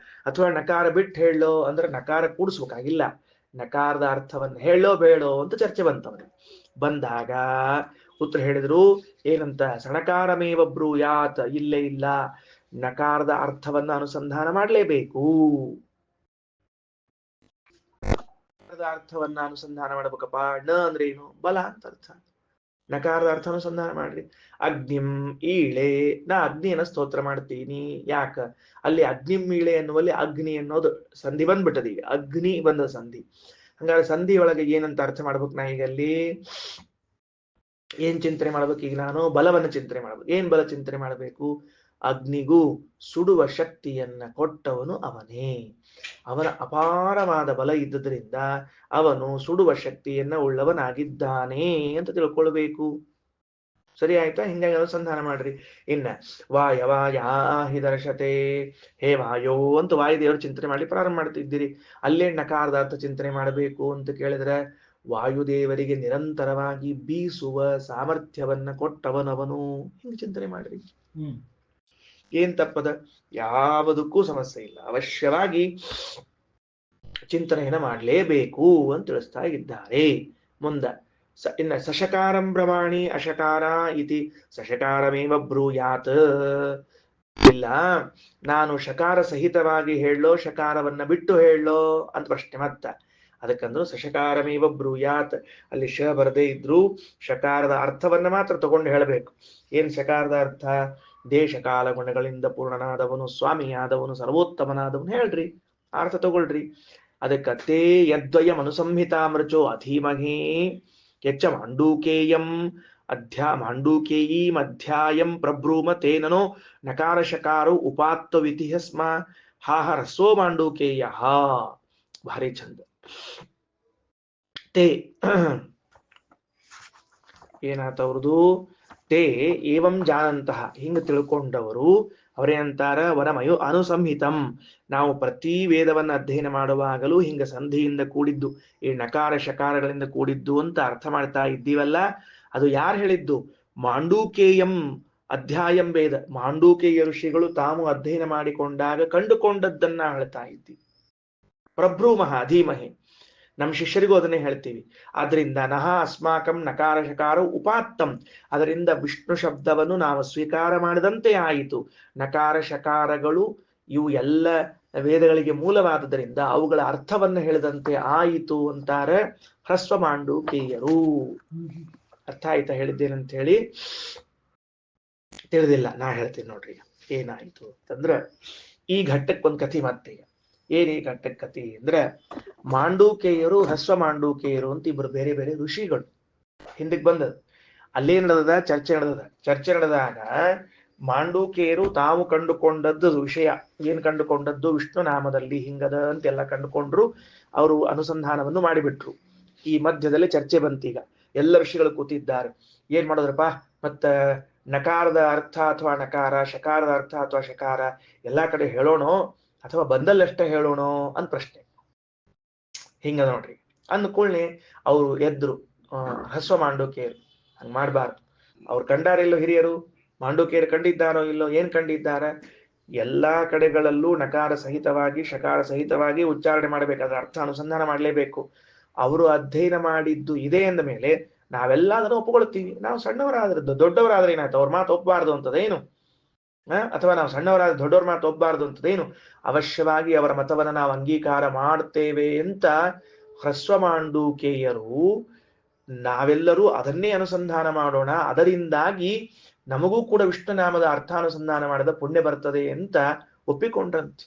ಅಥವಾ ನಕಾರ ಬಿಟ್ಟು ಹೇಳೋ ಅಂದ್ರೆ ನಕಾರ ಕೂಡಿಸ್ಬೇಕಾಗಿಲ್ಲ, ನಕಾರದ ಅರ್ಥವನ್ನು ಹೇಳೋ ಬೇಡೋ ಅಂತ ಚರ್ಚೆ ಬಂತವನಿಗೆ. ಬಂದಾಗ ಉತ್ತರ ಹೇಳಿದ್ರು ಏನಂತ, ಸಣಕಾರಮೇವ ಬ್ರೂಯಾತ್, ಇಲ್ಲೇ ಇಲ್ಲ, ನಕಾರದ ಅರ್ಥವನ್ನ ಅನುಸಂಧಾನ ಮಾಡಲೇಬೇಕು. ಅರ್ಥವನ್ನ ಅನುಸಂಧಾನ ಮಾಡ್ಬೇಕಪ್ಪ. ನ ಅಂದ್ರೆ ಏನು? ಬಲ ಅಂತ ಅರ್ಥ. ನಕಾರದ ಅರ್ಥ ಅನುಸಂಧಾನ ಮಾಡ್ರಿ. ಅಗ್ನಿಂ ಈಳೆ, ನಾ ಅಗ್ನಿಯನ್ನ ಸ್ತೋತ್ರ ಮಾಡ್ತೀನಿ. ಯಾಕ? ಅಲ್ಲಿ ಅಗ್ನಿಂ ಈಳೆ ಎನ್ನುವಲ್ಲಿ ಅಗ್ನಿ ಅನ್ನೋದು ಸಂಧಿ ಬಂದ್ಬಿಟ್ಟದ. ಈಗ ಅಗ್ನಿ ಬಂದ ಸಂಧಿ. ಹಂಗಾದ್ರೆ ಸಂಧಿ ಒಳಗೆ ಏನಂತ ಅರ್ಥ ಮಾಡ್ಬೇಕು? ನಾ ಈಗ ಅಲ್ಲಿ ಏನ್ ಚಿಂತನೆ ಮಾಡ್ಬೇಕು? ಈಗ ನಾನು ಬಲವನ್ನ ಚಿಂತನೆ ಮಾಡ್ಬೇಕು. ಏನ್ ಬಲ ಚಿಂತನೆ ಮಾಡ್ಬೇಕು? ಅಗ್ನಿಗೂ ಸುಡುವ ಶಕ್ತಿಯನ್ನ ಕೊಟ್ಟವನು ಅವನೇ. ಅವನ ಅಪಾರವಾದ ಬಲ ಇದ್ದುದರಿಂದ ಅವನು ಸುಡುವ ಶಕ್ತಿಯನ್ನ ಉಳ್ಳವನಾಗಿದ್ದಾನೆ ಅಂತ ತಿಳ್ಕೊಳ್ಬೇಕು. ಸರಿ ಆಯ್ತಾ? ಹಿಂಗಾಗಿ ಅನುಸಂಧಾನ ಮಾಡ್ರಿ. ಇನ್ನ ವಾಯವಾಯಾಹಿ ದರ್ಶತೆ, ಹೇ ವಾಯೋ ಅಂತ ವಾಯುದೇವರು ಚಿಂತನೆ ಮಾಡಿ ಪ್ರಾರಂಭ ಮಾಡ್ತಿದ್ದೀರಿ. ಅಲ್ಲೇ ನಕಾರದ ಅರ್ಥ ಚಿಂತನೆ ಮಾಡಬೇಕು ಅಂತ ಕೇಳಿದ್ರೆ, ವಾಯುದೇವರಿಗೆ ನಿರಂತರವಾಗಿ ಬೀಸುವ ಸಾಮರ್ಥ್ಯವನ್ನ ಕೊಟ್ಟವನವನು. ಹಿಂಗೆ ಚಿಂತನೆ ಮಾಡ್ರಿ. ಏನ್ ತಪ್ಪದ? ಯಾವುದಕ್ಕೂ ಸಮಸ್ಯೆ ಇಲ್ಲ. ಅವಶ್ಯವಾಗಿ ಚಿಂತನೆಯನ್ನ ಮಾಡಲೇಬೇಕು ಅಂತ ತಿಳಿಸ್ತಾ ಇದ್ದಾರೆ. ಮುಂದ ಇನ್ನ ಸಶಕಾರಂ ಬ್ರವಾಣಿ ಅಶಕಾರ ಇತಿ ಸಶಕಾರಮೇವ ಬ್ರೂಯಾತ್. ಇಲ್ಲ, ನಾನು ಶಕಾರ ಸಹಿತವಾಗಿ ಹೇಳೋ ಶಕಾರವನ್ನ ಬಿಟ್ಟು ಹೇಳೋ ಅಂತ ಪ್ರಶ್ನೆ. ಮತ್ತ ಅದಕ್ಕಂದ್ರು ಸಶಕಾರಮೇವ ಬ್ರೂಯಾತ್, ಅಲ್ಲಿ ಶ ಬರದೇ ಇದ್ರು ಶಕಾರದ ಅರ್ಥವನ್ನ ಮಾತ್ರ ತಗೊಂಡು ಹೇಳಬೇಕು. ಏನ್ ಶಕಾರದ ಅರ್ಥ? ದೇಶ ಕಾಲ ಗುಣಗಳಿಂದ ಪೂರ್ಣನಾದವನು, ಸ್ವಾಮಿಯಾದವನು, ಸರ್ವೋತ್ತಮನಾದವನು ಹೇಳ್ರಿ, ಅರ್ಥ ತಗೊಳ್ರಿ. ಅದಕ್ಕೆ ತೇ ಯದ್ವಯಂ ಅನುಸಂಹಿತಾಮೃಚೋ ಅಧೀಮಹೇ ಯಚ್ಚ ಮಾಂಡೂಕೇಯಂ ಮಾಂಡೂಕೇಯೀಂ ಅಧ್ಯಾಯಂ ಪ್ರಬ್ರೂಮ ತೇನನೋ ನಕಾರ ಶಕಾರೋ ಉಪಾತ್ತ ವಿಧಿಹ ಸ್ಮ ಹಾಹ ರಸೋ ಮಾಂಡೂಕೇಯ. ಭಾರಿ ಚಂದ. ತೇ ಏನಾತ ಅವ್ರದು? ತೇ ಏವಂ ಜಾನಂತಹ, ಹಿಂಗ ತಿಳ್ಕೊಂಡವರು ಅವರೇನಂತಾರ? ವನಮಯೋ ಅನುಸಂಹಿತಂ, ನಾವು ಪ್ರತಿ ವೇದವನ್ನ ಅಧ್ಯಯನ ಮಾಡುವಾಗಲೂ ಹಿಂಗ ಸಂಧಿಯಿಂದ ಕೂಡಿದ್ದು, ಈ ನಕಾರ ಶಕಾರಗಳಿಂದ ಕೂಡಿದ್ದು ಅಂತ ಅರ್ಥ ಮಾಡ್ತಾ ಇದ್ದೀವಲ್ಲ. ಅದು ಯಾರು ಹೇಳಿದ್ದು? ಮಾಂಡೂಕೇಯಂ ಅಧ್ಯಾಯಂ ವೇದ, ಮಾಂಡೂಕೇಯ ಋಷಿಗಳು ತಾವು ಅಧ್ಯಯನ ಮಾಡಿಕೊಂಡಾಗ ಕಂಡುಕೊಂಡದ್ದನ್ನ ಹೇಳ್ತಾ ಇದ್ದೀವಿ. ಪ್ರಭ್ರೂಮಃ ಧೀಮಹಿ, ನಮ್ಮ ಶಿಷ್ಯರಿಗೂ ಅದನ್ನೇ ಹೇಳ್ತೀವಿ. ಆದ್ರಿಂದ ನಹ ಅಸ್ಮಾಕಂ ನಕಾರ ಶಕಾರ ಉಪಾತ್ತಂ, ಅದರಿಂದ ವಿಷ್ಣು ಶಬ್ದವನ್ನು ನಾವು ಸ್ವೀಕಾರ ಮಾಡಿದಂತೆ ಆಯಿತು. ನಕಾರ ಶಕಾರಗಳು ಇವು ಎಲ್ಲ ವೇದಗಳಿಗೆ ಮೂಲವಾದದರಿಂದ ಅವುಗಳ ಅರ್ಥವನ್ನು ಹೇಳಿದಂತೆ ಆಯಿತು ಅಂತಾರೆ ಹ್ರಸ್ವ ಮಾಂಡೂಕೇಯರು. ಅರ್ಥ ಆಯ್ತಾ ಹೇಳಿದ್ದೇನಂತ ಹೇಳಿ? ತಿಳಿದಿಲ್ಲ, ನಾ ಹೇಳ್ತೀನಿ ನೋಡ್ರಿ ಏನಾಯ್ತು ಅಂತಂದ್ರ, ಈ ಘಟ್ಟಕ್ಕೊಂದು ಕಥೆ ಮತ್ತೆ. ಏನ್ ಈ ಘಟ್ಟಕ್ಕೆ ಕಥೆ ಅಂದ್ರೆ, ಮಾಂಡೂಕೇಯರು ಹ್ರಸ್ವ ಮಾಂಡೂಕೇಯರು ಅಂತ ಇಬ್ರು ಬೇರೆ ಬೇರೆ ಋಷಿಗಳು ಹಿಂದಕ್ಕೆ ಬಂದದ. ಅಲ್ಲೇನ್ ನಡೆದ? ಚರ್ಚೆ ನಡೆದಾಗ ಮಾಂಡೂಕೇಯರು ತಾವು ಕಂಡುಕೊಂಡದ್ದು ವಿಷಯ ಏನ್ ಕಂಡುಕೊಂಡದ್ದು? ವಿಷ್ಣು ನಾಮದಲ್ಲಿ ಹಿಂಗದ ಅಂತೆಲ್ಲ ಕಂಡುಕೊಂಡ್ರು. ಅವರು ಅನುಸಂಧಾನವನ್ನು ಮಾಡಿಬಿಟ್ರು. ಈ ಮಧ್ಯದಲ್ಲಿ ಚರ್ಚೆ ಬಂತೀಗ. ಎಲ್ಲ ಋಷಿಗಳು ಕೂತಿದ್ದಾರೆ. ಏನ್ ಮಾಡೋದ್ರಪ್ಪ, ಮತ್ತ ನಕಾರದ ಅರ್ಥ ಅಥವಾ ನಕಾರ, ಶಕಾರದ ಅರ್ಥ ಅಥವಾ ಶಕಾರ ಎಲ್ಲಾ ಕಡೆ ಹೇಳೋಣೋ ಅಥವಾ ಬಂದಲ್ಲಷ್ಟೇ ಹೇಳೋಣೋ ಅಂತ ಪ್ರಶ್ನೆ. ಹಿಂಗ ನೋಡ್ರಿ ಅಂದ್ಕೊಳ್ಳಿ. ಅವರು ಎದ್ರು ಹ್ರಸ್ವ ಮಾಂಡೂಕೇಯರು. ಹಂಗ ಮಾಡ್ಬಾರ್ದು. ಅವ್ರು ಕಂಡಾರಿಲ್ಲೋ ಹಿರಿಯರು? ಮಾಂಡೂಕೇಯರು ಕಂಡಿದ್ದಾರೋ ಇಲ್ಲೋ? ಏನ್ ಕಂಡಿದ್ದಾರ? ಎಲ್ಲಾ ಕಡೆಗಳಲ್ಲೂ ನಕಾರ ಸಹಿತವಾಗಿ ಶಕಾರ ಸಹಿತವಾಗಿ ಉಚ್ಚಾರಣೆ ಮಾಡಬೇಕಾದ್ರೆ ಅರ್ಥ ಅನುಸಂಧಾನ ಮಾಡಲೇಬೇಕು. ಅವರು ಅಧ್ಯಯನ ಮಾಡಿದ್ದು ಇದೆ ಅಂದ ಮೇಲೆ ನಾವೆಲ್ಲ ಅದನ್ನು ಒಪ್ಪಿಕೊಳ್ತೀವಿ. ನಾವು ಸಣ್ಣವರಾದ್ರದ್ದು ದೊಡ್ಡವರಾದ್ರೆ ಏನಾಯ್ತು? ಅವ್ರ ಮಾತು ಒಪ್ಪಬಾರ್ದು ಅಂತದೇನು? ಅಥವಾ ನಾವು ಸಣ್ಣವರಾದ್ರೆ ದೊಡ್ಡವ್ರ ಮಾತು ಒಪ್ಪಬಾರ್ದು ಅಂತದೇನು? ಅವಶ್ಯವಾಗಿ ಅವರ ಮತವನ್ನ ನಾವು ಅಂಗೀಕಾರ ಮಾಡ್ತೇವೆ ಅಂತ ಹ್ರಸ್ವ ಮಾಂಡೂಕೇಯರು, ನಾವೆಲ್ಲರೂ ಅದನ್ನೇ ಅನುಸಂಧಾನ ಮಾಡೋಣ, ಅದರಿಂದಾಗಿ ನಮಗೂ ಕೂಡ ವಿಷ್ಣುನಾಮದ ಅರ್ಥಾನುಸಂಧಾನ ಮಾಡಿದ ಪುಣ್ಯ ಬರ್ತದೆ ಅಂತ ಒಪ್ಪಿಕೊಂಡ್ರಂತೆ.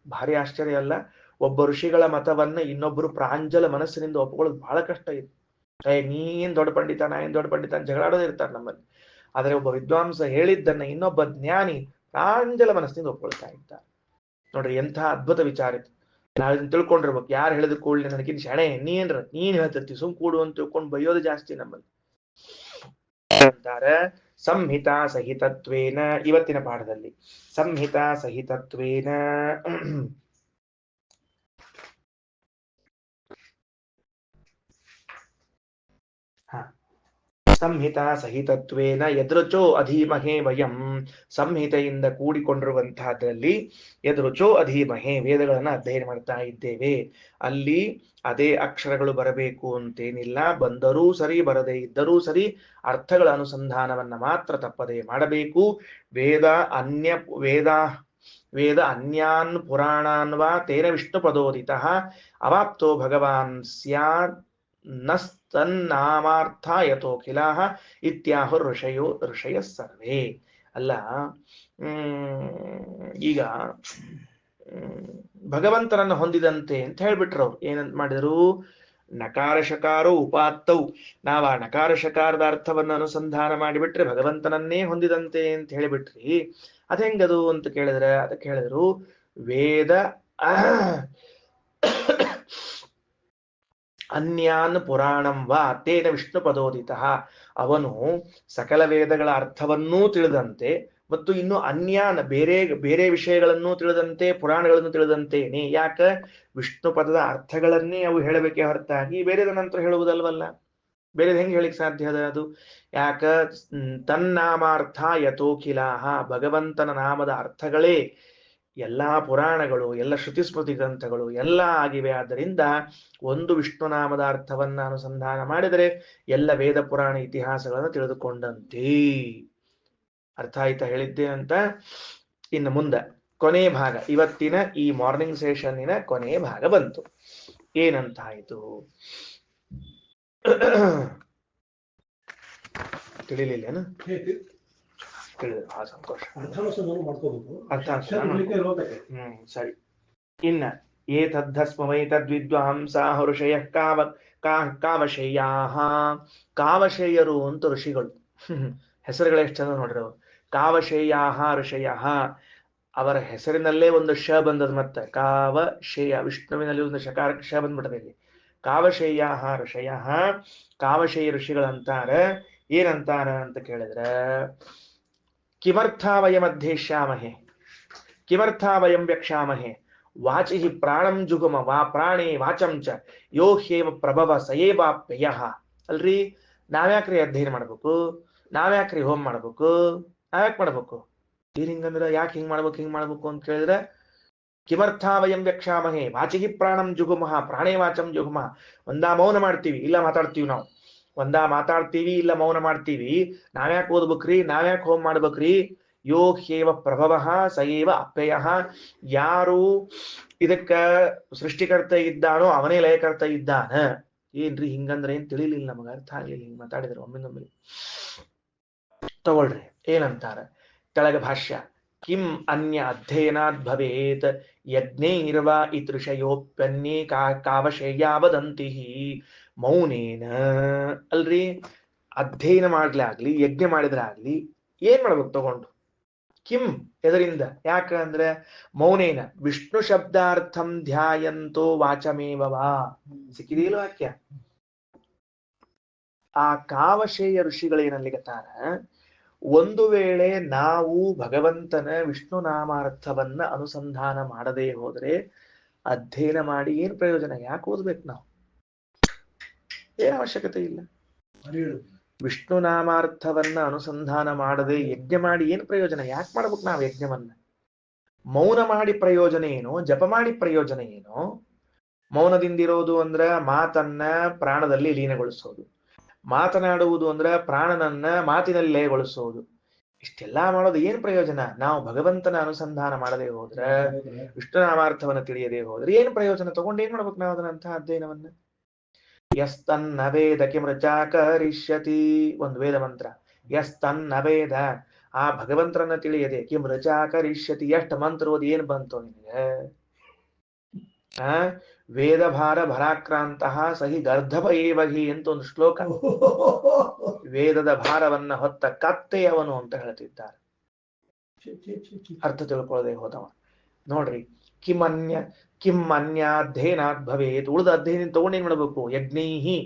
ಭಾರಿ ಆಶ್ಚರ್ಯ ಅಲ್ಲ? ಒಬ್ಬ ಋಷಿಗಳ ಮತವನ್ನ ಇನ್ನೊಬ್ಬರು ಪ್ರಾಂಜಲ ಮನಸ್ಸಿನಿಂದ ಒಪ್ಕೊಳ್ಳೋದು ಬಹಳ ಕಷ್ಟ ಇದೆ. ನೀನ್ ದೊಡ್ಡ ಪಂಡಿತ, ನಾ ಏನ್ ದೊಡ್ಡ ಪಂಡಿತ ಅಂತ ಜಗಳಾಡೋದಿರ್ತಾರೆ ನಮ್ಮಲ್ಲಿ. ಆದರೆ ಒಬ್ಬ ವಿದ್ವಾಂಸ ಹೇಳಿದ್ದನ್ನ ಇನ್ನೊಬ್ಬ ಜ್ಞಾನಿ ಪ್ರಾಂಜಲ ಮನಸ್ಸಿನಿಂದ ಒಪ್ಕೊಳ್ತಾ ಇದ್ದಾರೆ. ನೋಡ್ರಿ ಎಂಥ ಅದ್ಭುತ ವಿಚಾರ ಇತ್ತು. ನಾವ್ ಇದನ್ನ ತಿಳ್ಕೊಂಡಿರ್ಬೇಕು. ಯಾರು ಹೇಳಿದ ಕೂಡಲೇ ನನಗಿನ್ ಶಣೆ ನೀನ್ ಹೇಳ್ತಿರ್ತಿ, ಸುಮ್ ಕೂಡು ಅಂತ ತಿಳ್ಕೊಂಡು ಬೈಯೋದು ಜಾಸ್ತಿ ನಮ್ಮಲ್ಲಿ ಅಂತಾರೆ. ಸಂಹಿತಾ ಸಹಿತತ್ವೇನ, ಇವತ್ತಿನ ಪಾಠದಲ್ಲಿ ಸಂಹಿತಾ ಸಹಿತತ್ವೇನ ಸಂಹಿತಾ ಸಹಿತತ್ವೇನ ಯದೃಚೋ ಅಧೀಮಹೇ ವಯಂ, ಸಂಹಿತೆಯಿಂದ ಕೂಡಿಕೊಂಡಿರುವಂತಹದ್ರಲ್ಲಿ ಯದೃಚೋ ಅಧೀಮಹೇ ವೇದಗಳನ್ನ ಅಧ್ಯಯನ ಮಾಡ್ತಾ ಇದ್ದೇವೆ. ಅಲ್ಲಿ ಅದೇ ಅಕ್ಷರಗಳು ಬರಬೇಕು ಅಂತೇನಿಲ್ಲ. ಬಂದರೂ ಸರಿ, ಬರದೇ ಇದ್ದರೂ ಸರಿ, ಅರ್ಥಗಳ ಅನುಸಂಧಾನವನ್ನ ಮಾತ್ರ ತಪ್ಪದೆ ಮಾಡಬೇಕು. ವೇದ ಅನ್ಯಾನ್ ಪುರಾಣಾನ್ ವಾ ತೇನ ವಿಷ್ಣು ಪದೋದಿತಃ ಅವಾಪ್ತೋ ಭಗವಾನ್ ಸ್ಯಾತ್ ನಸ್ತನ್ನಾಮಾರ್ಥ ಯಥೋಖಿಲಾಹ ಇತ್ಯಾಹುರ್ ಋಷಯ ಸರ್ವೇ. ಅಲ್ಲ, ಈಗ ಭಗವಂತನನ್ನು ಹೊಂದಿದಂತೆ ಅಂತ ಹೇಳ್ಬಿಟ್ರು ಅವ್ರು. ಏನಂತ ಮಾಡಿದರು? ನಕಾರ ಶಕಾರೋ ಉಪಾತ್ತವು. ನಾವು ಆ ನಕಾರ ಶಕಾರದ ಅರ್ಥವನ್ನು ಅನುಸಂಧಾನ ಮಾಡಿಬಿಟ್ರೆ ಭಗವಂತನನ್ನೇ ಹೊಂದಿದಂತೆ ಅಂತ ಹೇಳಿಬಿಟ್ರಿ. ಅದ ಹೆಂಗದು ಅಂತ ಕೇಳಿದ್ರೆ, ಅದಕ್ಕೆ ಹೇಳಿದ್ರು ವೇದ ಅನ್ಯಾನ್ ಪುರಾಣಂ ವಾ ತೇನ ವಿಷ್ಣು ಪದೋದಿತಃ. ಅವನು ಸಕಲ ವೇದಗಳ ಅರ್ಥವನ್ನೂ ತಿಳಿದಂತೆ ಮತ್ತು ಇನ್ನು ಅನ್ಯಾನ್ ಬೇರೆ ಬೇರೆ ವಿಷಯಗಳನ್ನೂ ತಿಳಿದಂತೆ, ಪುರಾಣಗಳನ್ನು ತಿಳಿದಂತೇನೆ. ಯಾಕ? ವಿಷ್ಣು ಪದದ ಅರ್ಥಗಳನ್ನೇ ಅವು ಹೇಳಬೇಕೆ ಹೊರತಾಗಿ ಬೇರೆದ ನಂತರ ಹೇಳುವುದಲ್ವಲ್ಲ. ಬೇರೆದು ಹೆಂಗೆ ಹೇಳಿಕ್ ಸಾಧ್ಯ ಅದ ಅದು? ಯಾಕ? ತನ್ನಾಮಾರ್ಥ ಯಥೋಖಿಲಾಹ, ಭಗವಂತನ ನಾಮದ ಅರ್ಥಗಳೇ ಎಲ್ಲಾ ಪುರಾಣಗಳು, ಎಲ್ಲ ಶ್ರುತಿ ಸ್ಮೃತಿ ಗ್ರಂಥಗಳು ಎಲ್ಲ ಆಗಿವೆ. ಆದ್ದರಿಂದ ಒಂದು ವಿಷ್ಣುನಾಮದ ಅರ್ಥವನ್ನ ಅನುಸಂಧಾನ ಮಾಡಿದರೆ ಎಲ್ಲ ವೇದ ಪುರಾಣ ಇತಿಹಾಸಗಳನ್ನು ತಿಳಿದುಕೊಂಡಂತೆ. ಅರ್ಥ ಆಯ್ತಾ ಹೇಳಿದ್ದೇನಂತ? ಇನ್ನು ಮುಂದೆ ಕೊನೆ ಭಾಗ, ಇವತ್ತಿನ ಈ ಮಾರ್ನಿಂಗ್ ಸೆಷನ್ನಿನ ಕೊನೆಯ ಭಾಗ ಬಂತು. ಏನಂತ ಆಯ್ತು ತಿಳಿಲಿಲ್ಲೇನು? ತಿಳಿದ್ರು. ಬಹಳ ಸಂತೋಷ. ಅರ್ಥಾನುಸಂಧಾನ ಮಾಡ್ಕೋಬೇಕು. ಅರ್ಥಾನುಸಂಧಾನ ಸರಿ. ಇನ್ನ ಏತದ್ಧಸ್ಮವೈ ತದ್ವಿದ್ವಾಂಸಾ ಋಷಯಃ ಕಾವಶೇಯಾಃ. ಕಾವಶೇಯರು ಅಂತ ಋಷಿಗಳು. ಹೆಸರುಗಳು ಎಷ್ಟು ಚಂದ ನೋಡ್ರಿ ಅವರು. ಕಾವಶೇಯಾಃ ಋಷಯಃ. ಅವರ ಹೆಸರಿನಲ್ಲೇ ಒಂದು ಶ ಬಂದದ. ಮತ್ತೆ ಕಾವಶೇಯ, ವಿಷ್ಣುವಿನಲ್ಲಿ ಒಂದು ಶಕಾರಕ್ಕೆ ಶ ಬಂದ್ಬಿಟ್ಟದೆ ಇಲ್ಲಿ. ಕಾವಶೇಯಾಃ ಋಷಯಃ. ಕಾವಶೇಯ ಋಷಿಗಳಂತಾರ. ಏನಂತಾರ ಅಂತ ಕೇಳಿದ್ರೆ, ಕಿಮರ್ಥ ವಯಂ ಅಧ್ಯೇಷ್ಯಾಮಹೆ, ಕಿಮರ್ಥ ವಯಂ ವ್ಯಕ್ಷ್ಯಾಮಹೆ, ವಾಚಿ ಪ್ರಾಣಂ ಜುಗುಮ ವಾ ಪ್ರಾಣೇ ವಾಚಂ ಚ ಯೋ ಹೇವ ಪ್ರಭವ ಸಯೇವಾಪ್ಯಯ. ಅಲ್ರಿ, ನಾವ್ಯಾಕ್ರಿ ಅಧ್ಯಯನ ಮಾಡ್ಬೇಕು, ನಾವ್ಯಾಕ್ರಿ ಹೋಮ್ ಮಾಡ್ಬೇಕು, ನಾವ್ಯಾಕೆ ಮಾಡ್ಬೇಕು? ಹಿಂಗಂದ್ರೆ ಯಾಕೆ ಹಿಂಗ್ ಮಾಡ್ಬೇಕು ಅಂತ ಕೇಳಿದ್ರೆ, ಕಿಮರ್ಥ ವಯಂ ವ್ಯಕ್ಷ್ಯಾಮಹೆ ವಾಚಿಹಿ ಪ್ರಾಣಂ ಜುಗುಮಃ ಪ್ರಾಣೇ ವಾಚಂ ಜುಗುಮಃ. ಒಂದಾ ಮೌನ ಮಾಡ್ತೀವಿ, ಇಲ್ಲ ಮಾತಾಡ್ತೀವಿ. ನಾವು ಒಂದಾ ಮಾತಾಡ್ತೀವಿ, ಇಲ್ಲ ಮೌನ ಮಾಡ್ತೀವಿ. ನಾವ್ಯಾಕೆ ಓದ್ಬೇಕ್ರಿ, ನಾವ್ಯಾಕೆ ಹೋಮ್ ಮಾಡ್ಬೇಕ್ರಿ? ಯೋ ಹೇವ ಪ್ರಭವ ಸಯೇವ ಅಪ್ಯಯ. ಯಾರು ಇದಕ್ಕ ಸೃಷ್ಟಿಕರ್ತ ಇದ್ದಾನೋ ಅವನೇ ಲಯಕರ್ತ ಇದ್ದಾನ. ಏನ್ರಿ ಹಿಂಗಂದ್ರೆ ಏನ್ ತಿಳಿಲಿಲ್ಲ ನಮಗ, ಅರ್ಥ ಆಗ್ಲಿಲ್ಲ ಹಿಂಗ್ ಮಾತಾಡಿದ್ರು ಒಮ್ಮಿಂದೊಮ್ಮೆ. ತಗೊಳ್ರಿ ಏನಂತಾರ ಕೆಳಗ ಭಾಷ್ಯ. ಕಿಂ ಅನ್ಯ ಅಧ್ಯಯನಾದ್ ಭವೇತ್ ಯಜ್ಞೈರ್ವಾ ಇತೃಷಯೋಪ್ಯನ್ಯೇ ಕಾವಶೇಯ ವದಂತಿ ಮೌನೇನ. ಅಲ್ರಿ, ಅಧ್ಯಯನ ಮಾಡ್ಲಾಗ್ಲಿ ಯಜ್ಞ ಮಾಡಿದ್ರಾಗ್ಲಿ ಏನ್ ಮಾಡ್ಬೇಕು ತಗೊಂಡು? ಕಿಂ ಎದರಿಂದ? ಯಾಕಂದ್ರೆ ಮೌನೇನ ವಿಷ್ಣು ಶಬ್ದಾರ್ಥಂ ಧ್ಯಾಯಂತೋ ವಾಚಮೇವವಾ. ಸಿಕ್ಕಿದೆಯಲ್ಲ ವಾಕ್ಯ. ಆ ಕಾವಶೇಯ ಋಷಿಗಳೇನಲ್ಲಿಗತ್ತಾರ, ಒಂದು ವೇಳೆ ನಾವು ಭಗವಂತನ ವಿಷ್ಣು ನಾಮಾರ್ಥವನ್ನ ಅನುಸಂಧಾನ ಮಾಡದೇ ಹೋದ್ರೆ ಅಧ್ಯಯನ ಮಾಡಿ ಏನ್ ಪ್ರಯೋಜನ? ಯಾಕೆ ಓದ್ಬೇಕು ನಾವು? ಏನ್ ಅವಶ್ಯಕತೆ ಇಲ್ಲ. ವಿಷ್ಣು ನಾಮಾರ್ಥವನ್ನ ಅನುಸಂಧಾನ ಮಾಡದೆ ಯಜ್ಞ ಮಾಡಿ ಏನ್ ಪ್ರಯೋಜನ? ಯಾಕೆ ಮಾಡ್ಬೇಕು ನಾವು ಯಜ್ಞವನ್ನ? ಮೌನ ಮಾಡಿ ಪ್ರಯೋಜನ ಏನೋ, ಜಪ ಮಾಡಿ ಪ್ರಯೋಜನ ಏನೋ? ಮೌನದಿಂದಿರೋದು ಅಂದ್ರ ಮಾತನ್ನ ಪ್ರಾಣದಲ್ಲಿ ಲೀನಗೊಳಿಸೋದು, ಮಾತನಾಡುವುದು ಅಂದ್ರ ಪ್ರಾಣನನ್ನ ಮಾತಿನಲ್ಲಿ ಲಯಗೊಳಿಸೋದು. ಇಷ್ಟೆಲ್ಲಾ ಮಾಡೋದು ಏನ್ ಪ್ರಯೋಜನ? ನಾವು ಭಗವಂತನ ಅನುಸಂಧಾನ ಮಾಡದೆ ಹೋದ್ರ, ವಿಷ್ಣು ನಾಮಾರ್ಥವನ್ನ ತಿಳಿಯದೆ ಹೋದ್ರೆ ಏನ್ ಪ್ರಯೋಜನ? ತಗೊಂಡು ಏನ್ ಮಾಡ್ಬೇಕು ನಾವು ಅದನ್ನಂತಹ ಅಧ್ಯಯನವನ್ನ? ಯಸ್ತನ್ನ ವೇದ ಕಿಮೃಚಾಕರಿಷ್ಯತಿ. ಒಂದು ವೇದ ಮಂತ್ರ. ಯಸ್ತನ್ನ ವೇದ, ಆ ಭಗವಂತರನ್ನ ತಿಳಿಯದೆ ಕಿಮೃಚಾಕರಿಷ್ಯತಿ. ಎಷ್ಟು ಮಂತ್ರ ಓದಿ ಏನ್ ಬಂತು ನಿನಗೆ? ವೇದ ಭಾರ ಭರಾಕ್ರಾಂತ ಸಹಿ ಗರ್ಧಭ ಏವಹಿ ಅಂತ ಒಂದು ಶ್ಲೋಕ. ವೇದದ ಭಾರವನ್ನ ಹೊತ್ತ ಕತ್ತೆಯವನು ಅಂತ ಹೇಳ್ತಿದ್ದಾರೆ. ಅರ್ಥ ತಿಳ್ಕೊಳ್ಳದೆ ಹೋದವ. ನೋಡ್ರಿ, ಕಿಮ್ಮನ್ಯಾಧ್ಯಯನಾತ್ ಭವೇತ್. ಉಳಿದ ಅಧ್ಯಯನ ತಗೊಂಡು ಏನ್ ಮಾಡ್ಬೇಕು? ಯಜ್ಞೈಹಿ,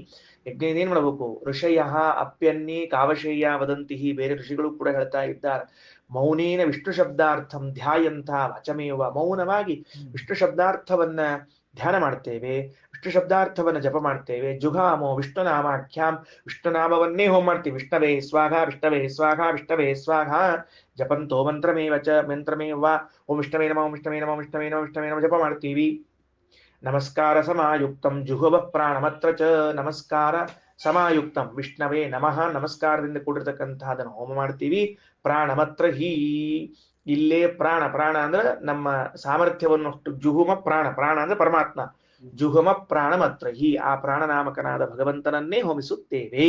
ಯಜ್ಞ ಏನ್ ಮಾಡ್ಬೇಕು? ಋಷಯ ಅಪ್ಯನ್ಯೇ ಕಾವಶೇಯ ವದಂತಿ. ಬೇರೆ ಋಷಿಗಳು ಕೂಡ ಹೇಳ್ತಾ ಇದ್ದಾರೆ, ಮೌನೇನ ವಿಷ್ಣು ಶಬ್ದಾರ್ಥಂ ಧ್ಯಾಯಂತ ವಚಮೇವ. ಮೌನವಾಗಿ ವಿಷ್ಣು ಶಬ್ದಾರ್ಥವನ್ನ ಧ್ಯಾನ ಮಾಡ್ತೇವೆ, ವಿಷ್ಣು ಶಬ್ದಾರ್ಥವನ್ನ ಜಪ ಮಾಡ್ತೇವೆ. ಜುಘಾಮೋ ವಿಷ್ಣುನಾಮಾಖ್ಯಾಂ, ವಿಷ್ಣುನಾಮವನ್ನೇ ಹೋಮ್ ಮಾಡ್ತೀವಿ. ವಿಷ್ಣವೇ ಸ್ವಾಹ, ವಿಷ್ಣವೇ ಸ್ವಾಹ, ವಿಷ್ಣವೇ ಸ್ವಾಹ. ಜಪಂತೋ ಮಂತ್ರಮೇವ ಚ ಮಂತ್ರಮೇವ. ಓಂ ವಿಷ್ಣವೇ ನಮಃ, ಓಂ ವಿಷ್ಣವೇ ನಮಃ, ವಿಷ್ಣವೇ ನಮಃ, ವಿಷ್ಣವೇ ನಮಃ ಜಪ ಮಾಡ್ತೀವಿ. ನಮಸ್ಕಾರ ಸಮಾಯುಕ್ತಂ ಜುಹುವ ಪ್ರಾಣಮತ್ರ ಚ. ನಮಸ್ಕಾರ ಸಮಾಯುಕ್ತಂ ವಿಷ್ಣವೇ ನಮಃ, ನಮಸ್ಕಾರದಿಂದ ಕೂಡಿರ್ತಕ್ಕಂತಹದನ್ನು ಹೋಮ ಮಾಡ್ತೀವಿ. ಪ್ರಾಣಮತ್ರ ಹೀ, ಇಲ್ಲೇ ಪ್ರಾಣ, ಪ್ರಾಣ ಅಂದ್ರೆ ನಮ್ಮ ಸಾಮರ್ಥ್ಯವನ್ನು ಜುಹುಮ ಪ್ರಾಣ, ಪ್ರಾಣ ಅಂದ್ರೆ ಪರಮಾತ್ಮ. ಜುಹುಮ ಪ್ರಾಣಮತ್ರ ಹೀ, ಆ ಪ್ರಾಣನಾಮಕನಾದ ಭಗವಂತನನ್ನೇ ಹೋಮಿಸುತ್ತೇವೆ.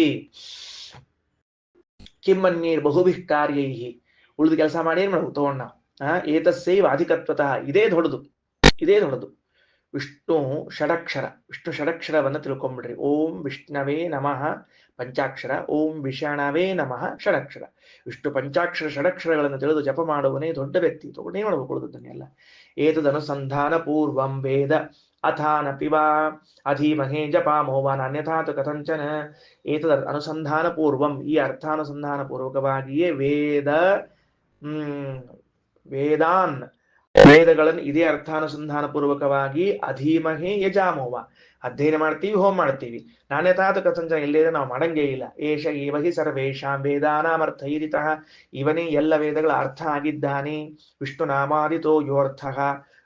ಕಿಮ್ಮನ್ಯೇರ್ ಬಹುಭಿಃ ಕಾರ್ಯೈಹಿ. ಉಳಿದ ಕೆಲಸ ಮಾಡಿ ಏನ್ ಮಾಡ್ಬೇಕು ತಗೊಂಡ? ಏತಸ್ಸೈವ ಅಧಿಕತ್ವತಃ. ಇದೇ ದೊಡ್ಡದು, ಇದೇ ದೊಡ್ಡದು. ವಿಷ್ಣು ಷಡಕ್ಷರ, ವಿಷ್ಣು ಷಡಕ್ಷರವನ್ನ ತಿಳ್ಕೊಂಡ್ಬಿಡ್ರಿ. ಓಂ ವಿಷ್ಣವೇ ನಮಃ ಪಂಚಾಕ್ಷರ, ಓಂ ವಿಷಣವೇ ನಮಃ ಷಡಕ್ಷರ. ವಿಷ್ಣು ಪಂಚಾಕ್ಷರ ಷಡಕ್ಷರಗಳನ್ನು ತಿಳಿದು ಜಪ ಮಾಡುವನೇ ದೊಡ್ಡ ವ್ಯಕ್ತಿ. ತಗೊಂಡು ಏನ್ ಮಾಡ್ಬೇಕು ಉಳಿದದ್ದನ್ನೆಲ್ಲ? ಏತದನುಸಂಧಾನ ಪೂರ್ವಂ ವೇದ ಅಥಾನಪಿ ವಾ ಅಧೀಮಹೇ ಜಪಾಮೋ ವಾ ನಾನ್ಯಥಾತು ಕಥಂಚನ. ಏತದ ಅನುಸಂಧಾನ ಪೂರ್ವಂ, ಈ ಅರ್ಥಾನುಸಂಧಾನ ಪೂರ್ವಕವಾಗಿಯೇ ವೇದಾನ್, ವೇದಗಳನ್ನು ಇದೇ ಅರ್ಥಾನುಸಂಧಾನ ಪೂರ್ವಕವಾಗಿ ಅಧೀಮಹೇ ಯಜಾಮೋವ, ಅಧ್ಯಯನ ಮಾಡ್ತೀವಿ, ಹೋಮ ಮಾಡ್ತೀವಿ. ನಾಣ್ಯತಾತ ಕಥಂಚನ, ಇಲ್ಲದೆ ನಾವು ಮಾಡಂಗೇ ಇಲ್ಲ. ಏಷ ಏವಹಿ ಸರ್ವೇಷಾಂ ವೇದಾನಾಮರ್ಥೈರಿತಃ, ಇವನೇ ಎಲ್ಲ ವೇದಗಳ ಅರ್ಥ ಆಗಿದ್ದಾನೆ. ವಿಷ್ಣುನಾಮಾದಿತೋ ಯೋರ್ಥಃ,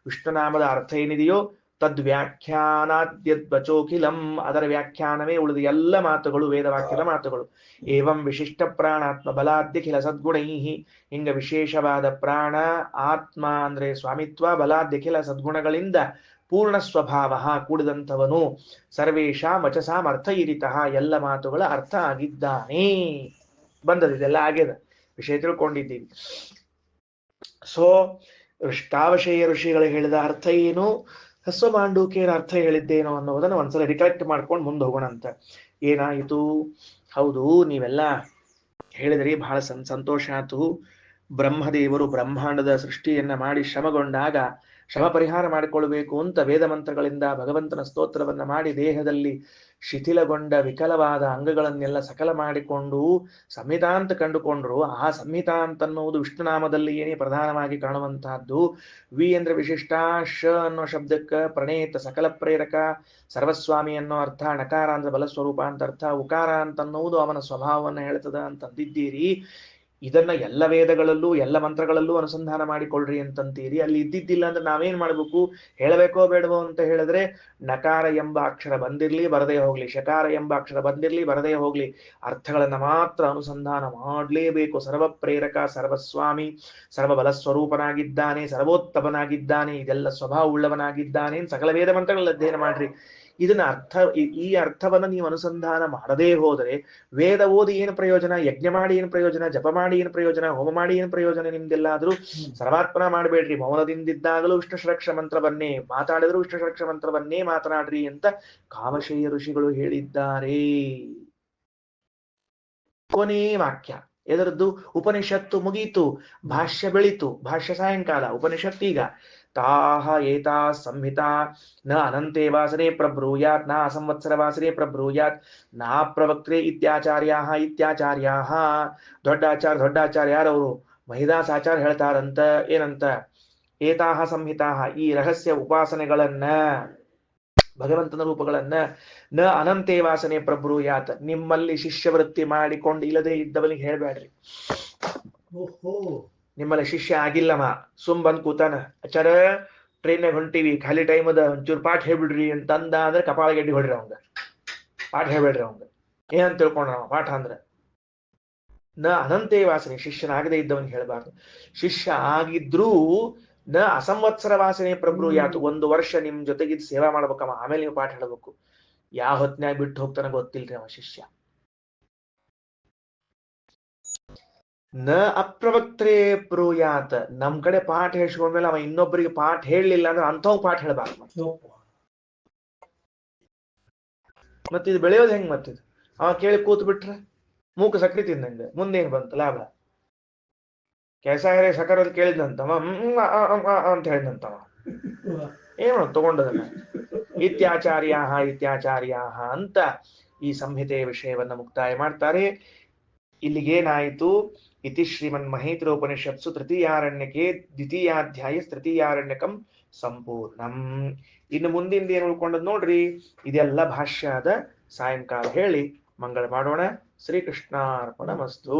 ವಿಷ್ಣುನಾಮದ ಅರ್ಥ ಏನಿದೆಯೋ ತದ್ವ್ಯಾಖ್ಯಾನಾದ್ಯದ್ವಚೋಖಿಲಂ, ಅದರ ವ್ಯಾಖ್ಯಾನವೇ ಉಳಿದ ಎಲ್ಲ ಮಾತುಗಳು, ವೇದವಾಕ್ಯದ ಮಾತುಗಳು. ಏವಂ ವಿಶಿಷ್ಟ ಪ್ರಾಣಾತ್ಮ ಬಲಾದ್ಯಖಿಲ ಸದ್ಗುಣೈಹಿ, ಹಿಂಗ ವಿಶೇಷವಾದ ಪ್ರಾಣ ಆತ್ಮ ಅಂದ್ರೆ ಸ್ವಾಮಿತ್ವ, ಬಲಾದ್ಯಖಿಲ ಸದ್ಗುಣಗಳಿಂದ ಪೂರ್ಣ ಸ್ವಭಾವ ಕೂಡಿದಂಥವನು. ಸರ್ವೇಷಾಂ ವಚಸಾಂ ಅರ್ಥ ಇರಿತಃ, ಎಲ್ಲ ಮಾತುಗಳ ಅರ್ಥ ಆಗಿದ್ದಾನೆ. ಬಂದದಿದೆಲ್ಲ ಆಗ್ಯದ. ವಿಷಯ ತಿಳ್ಕೊಂಡಿದ್ದೀವಿ. ಸೊ ಋಷ್ಟಾವಶೇಯ ಋಷಿಗಳು ಹೇಳಿದ ಅರ್ಥ ಏನು, ಹಸ್ವಮಾಂಡೂಕ್ಯರ ಅರ್ಥ ಹೇಳಿದ್ದೇನೋ ಅನ್ನೋದನ್ನ ಒಂದ್ಸಲ ರಿಕಲೆಕ್ಟ್ ಮಾಡ್ಕೊಂಡು ಮುಂದೆ ಹೋಗೋಣ ಅಂತ. ಏನಾಯಿತು? ಹೌದು, ನೀವೆಲ್ಲ ಹೇಳಿದ್ರಿ, ಬಹಳ ಸಂತೋಷ ಆಯ್ತು. ಬ್ರಹ್ಮದೇವರು ಬ್ರಹ್ಮಾಂಡದ ಸೃಷ್ಟಿಯನ್ನ ಮಾಡಿ ಶ್ರಮಗೊಂಡಾಗ ಶ್ರಮ ಪರಿಹಾರ ಮಾಡಿಕೊಳ್ಬೇಕು ಅಂತ ವೇದ ಮಂತ್ರಗಳಿಂದ ಭಗವಂತನ ಸ್ತೋತ್ರವನ್ನ ಮಾಡಿ ದೇಹದಲ್ಲಿ ಶಿಥಿಲಗೊಂಡ ವಿಕಲವಾದ ಅಂಗಗಳನ್ನೆಲ್ಲ ಸಕಲ ಮಾಡಿಕೊಂಡು ಸಂಹಿತಾ ಅಂತ ಕಂಡುಕೊಂಡ್ರು. ಆ ಸಂಹಿತಾ ಅಂತನ್ನುವುದು ವಿಷ್ಣುನಾಮದಲ್ಲಿ ಏನೇ ಪ್ರಧಾನವಾಗಿ ಕಾಣುವಂತಹದ್ದು. ವಿ ಅಂದ್ರೆ ವಿಶಿಷ್ಟ, ಶ ಅನ್ನೋ ಶಬ್ದಕ್ಕೆ ಪ್ರಣೇತ ಸಕಲ ಪ್ರೇರಕ ಸರ್ವಸ್ವಾಮಿ ಅನ್ನೋ ಅರ್ಥ, ನಕಾರ ಅಂದ್ರೆ ಬಲಸ್ವರೂಪ ಅಂತ ಅರ್ಥ, ಉಕಾರ ಅಂತನ್ನುವುದು ಅವನ ಸ್ವಭಾವವನ್ನು ಹೇಳ್ತದ ಅಂತಂದಿದ್ದೀರಿ. ಇದನ್ನ ಎಲ್ಲ ವೇದಗಳಲ್ಲೂ ಎಲ್ಲ ಮಂತ್ರಗಳಲ್ಲೂ ಅನುಸಂಧಾನ ಮಾಡಿಕೊಳ್ಳ್ರಿ ಅಂತಂತೀರಿ. ಅಲ್ಲಿ ಇದ್ದಿದ್ದಿಲ್ಲ ಅಂದ್ರೆ ನಾವೇನ್ ಮಾಡ್ಬೇಕು? ಹೇಳಬೇಕೋ ಬೇಡವೋ ಅಂತ ಹೇಳಿದ್ರೆ, ನಕಾರ ಎಂಬ ಅಕ್ಷರ ಬಂದಿರ್ಲಿ ಬರದೇ ಹೋಗ್ಲಿ, ಶಕಾರ ಎಂಬ ಅಕ್ಷರ ಬಂದಿರ್ಲಿ ಬರದೇ ಹೋಗ್ಲಿ, ಅರ್ಥಗಳನ್ನ ಮಾತ್ರ ಅನುಸಂಧಾನ ಮಾಡಲೇಬೇಕು. ಸರ್ವ ಪ್ರೇರಕ, ಸರ್ವಸ್ವಾಮಿ, ಸರ್ವಬಲ ಸ್ವರೂಪನಾಗಿದ್ದಾನೆ, ಸರ್ವೋತ್ತಮನಾಗಿದ್ದಾನೆ, ಇದೆಲ್ಲ ಸ್ವಭಾವ ಉಳ್ಳವನಾಗಿದ್ದಾನೆ, ಸಕಲ ವೇದ ಮಂತ್ರಗಳ ಅಧ್ಯಯನ ಮಾಡ್ರಿ. ಇದನ್ನ ಈ ಅರ್ಥವನ್ನ ನೀವು ಅನುಸಂಧಾನ ಮಾಡದೇ ಹೋದರೆ ವೇದ ಓದಿ ಏನು ಪ್ರಯೋಜನ? ಯಜ್ಞ ಮಾಡಿ ಏನು ಪ್ರಯೋಜನ? ಜಪ ಮಾಡಿ ಏನು ಪ್ರಯೋಜನ? ಹೋಮ ಮಾಡಿ ಏನು ಪ್ರಯೋಜನ? ನಿಮ್ದೆಲ್ಲಾದ್ರೂ ಸರ್ವಾತ್ಮನ ಮಾಡಬೇಡ್ರಿ. ಮೌನದಿಂದಿದ್ದಾಗಲೂ ವಿಷ್ಣುಷರಕ್ಷ ಮಂತ್ರವನ್ನೇ ಮಾತಾಡಿದ್ರು, ವಿಷ್ಣುಷರಕ್ಷ ಮಂತ್ರವನ್ನೇ ಮಾತನಾಡ್ರಿ ಅಂತ ಕಾಮಶೇಯ ಋಷಿಗಳು ಹೇಳಿದ್ದಾರೆ. ಕೊನೆ ವಾಕ್ಯ ಎದರದ್ದು? ಉಪನಿಷತ್ತು ಮುಗೀತು, ಭಾಷ್ಯ ಬೆಳೀತು. ಭಾಷ್ಯ ಸಾಯಂಕಾಲ, ಉಪನಿಷತ್ ಈಗ. ತಾಹ ಏತಾ ಸಂಹಿತಾ ನ ಅನಂತೆ ವಾಸನೆ ಪ್ರಬ್ರೂಯಾತ್ ನ ಅಸಂವತ್ಸರ ವಾಸನೆ ಪ್ರಬ್ರೂಯಾತ್ ನಾ ಪ್ರವಕ್ತ್ರೆ ಇತ್ಯಾಚಾರ್ಯಾಹ ಇತ್ಯಾಚಾರ್ಯಾಹ. ದೊಡ್ಡಾಚಾರ್ಯ ಯಾರವರು? ಮಹಿದಾಸ್ ಆಚಾರ್ಯ ಹೇಳ್ತಾರಂತ. ಏನಂತ? ಏತಾಹ ಸಂಹಿತಾಹ, ಈ ರಹಸ್ಯ ಉಪಾಸನೆಗಳನ್ನ, ಭಗವಂತನ ರೂಪಗಳನ್ನ, ನ ಅನಂತೆ ವಾಸನೆ ಪ್ರಬ್ರೂಯಾತ್, ನಿಮ್ಮಲ್ಲಿ ಶಿಷ್ಯವೃತ್ತಿ ಮಾಡಿಕೊಂಡು ಇಲ್ಲದೆ ಇದ್ದವನಿಗೆ ಹೇಳ್ಬೇಡ್ರಿ. ನಿಮ್ಮಲ್ಲಿ ಶಿಷ್ಯ ಆಗಿಲ್ಲವ, ಸುಮ್ ಬಂದ್ ಕೂತಾನ, ಅಚಾರ ಟ್ರೈನ್ನಾಗ ಹೊಂಟಿವಿ, ಖಾಲಿ ಟೈಮ್ ಅದ, ಒಂಚೂರು ಪಾಠ ಹೇಳ್ಬಿಡ್ರಿ ಅಂತಂದ ಅಂದ್ರೆ ಕಪಾಳ ಗೆಡ್ಡಿ ಹೊಡ್ರಿ ಅವಂಗ. ಪಾಠ ಹೇಳ್ಬೇಡ್ರಿ ಅವಂಗ. ಏನಂತ ತಿಳ್ಕೊಂಡ್ರ ಪಾಠ ಅಂದ್ರೆ? ನ ಅನಂತೆ ವಾಸನೆ, ಶಿಷ್ಯನಾಗದೇ ಇದ್ದವನಿಗೆ ಹೇಳ್ಬಾರ್ದು. ಶಿಷ್ಯ ಆಗಿದ್ರೂ ನ ಅಸಂವತ್ಸರ ವಾಸನೆ ಪ್ರಬ್ರೂಯಾತ್, 1 ವರ್ಷ ನಿಮ್ ಜೊತೆಗಿದ್ ಸೇವಾ ಮಾಡ್ಬೇಕವ, ಆಮೇಲೆ ನೀವು ಪಾಠ ಹೇಳ್ಬೇಕು. ಯಾವ ಹೊತ್ನ್ಯಾಗ ಬಿಟ್ಟು ಹೋಗ್ತಾನ ಗೊತ್ತಿಲ್ರಿ ಅವ ಶಿಷ್ಯ. ನ ಅಪ್ರವಕ್ತ್ರೆ ಬ್ರೂಯಾತ್, ನಮ್ ಕಡೆ ಪಾಠ ಹೇಳ್ಸ್ಕೊಂಡ್ಮೇಲೆ ಅವ ಇನ್ನೊಬ್ಬರಿಗೆ ಪಾಠ ಹೇಳಲಿಲ್ಲ ಅಂದ್ರೆ ಅಂಥವ್ ಪಾಠ ಹೇಳ್ಬಾರ್ದು. ಮತ್ತಿದು ಬೆಳೆಯೋದು ಹೆಂಗ್? ಮತ್ತಿದು ಅವ ಕೇಳಿ ಕೂತ್ ಬಿಟ್ರೆ ಮೂಕ ಸಕ್ರಿ ತಿಂದಂಗ, ಮುಂದೇನ್ ಬಂತು ಲಾಭ? ಕೆಸಾರೆ ಸಕರ ಕೇಳಿದಂತವ ಅಂತ ಹೇಳಿದಂತವ, ಏನು ತಗೊಂಡದನ್ನ? ಇತ್ಯಾಚಾರ್ಯಾಹ ಅಂತ ಈ ಸಂಹಿತೆಯ ವಿಷಯವನ್ನ ಮುಕ್ತಾಯ ಮಾಡ್ತಾರೆ. ಇಲ್ಲಿಗೇನಾಯಿತು? ಇತಿ ಶ್ರೀಮನ್ ಮಹೇಂದ್ರೋಪನಿಷತ್ಸು ತೃತೀಯಾರಣ್ಯಕೆ ದ್ವಿತೀಯಾಧ್ಯಾಯ ತೃತೀಯಾರಣ್ಯಕಂ ಸಂಪೂರ್ಣಂ. ಇನ್ನು ಮುಂದಿಂದ ಏನು ಉಳ್ಕೊಂಡದ್ ನೋಡ್ರಿ, ಇದೆಲ್ಲ ಭಾಷ್ಯದ ಸಾಯಂಕಾಲ ಹೇಳಿ ಮಂಗಳ ಮಾಡೋಣ. ಶ್ರೀಕೃಷ್ಣಾರ್ಪಣಮಸ್ತು.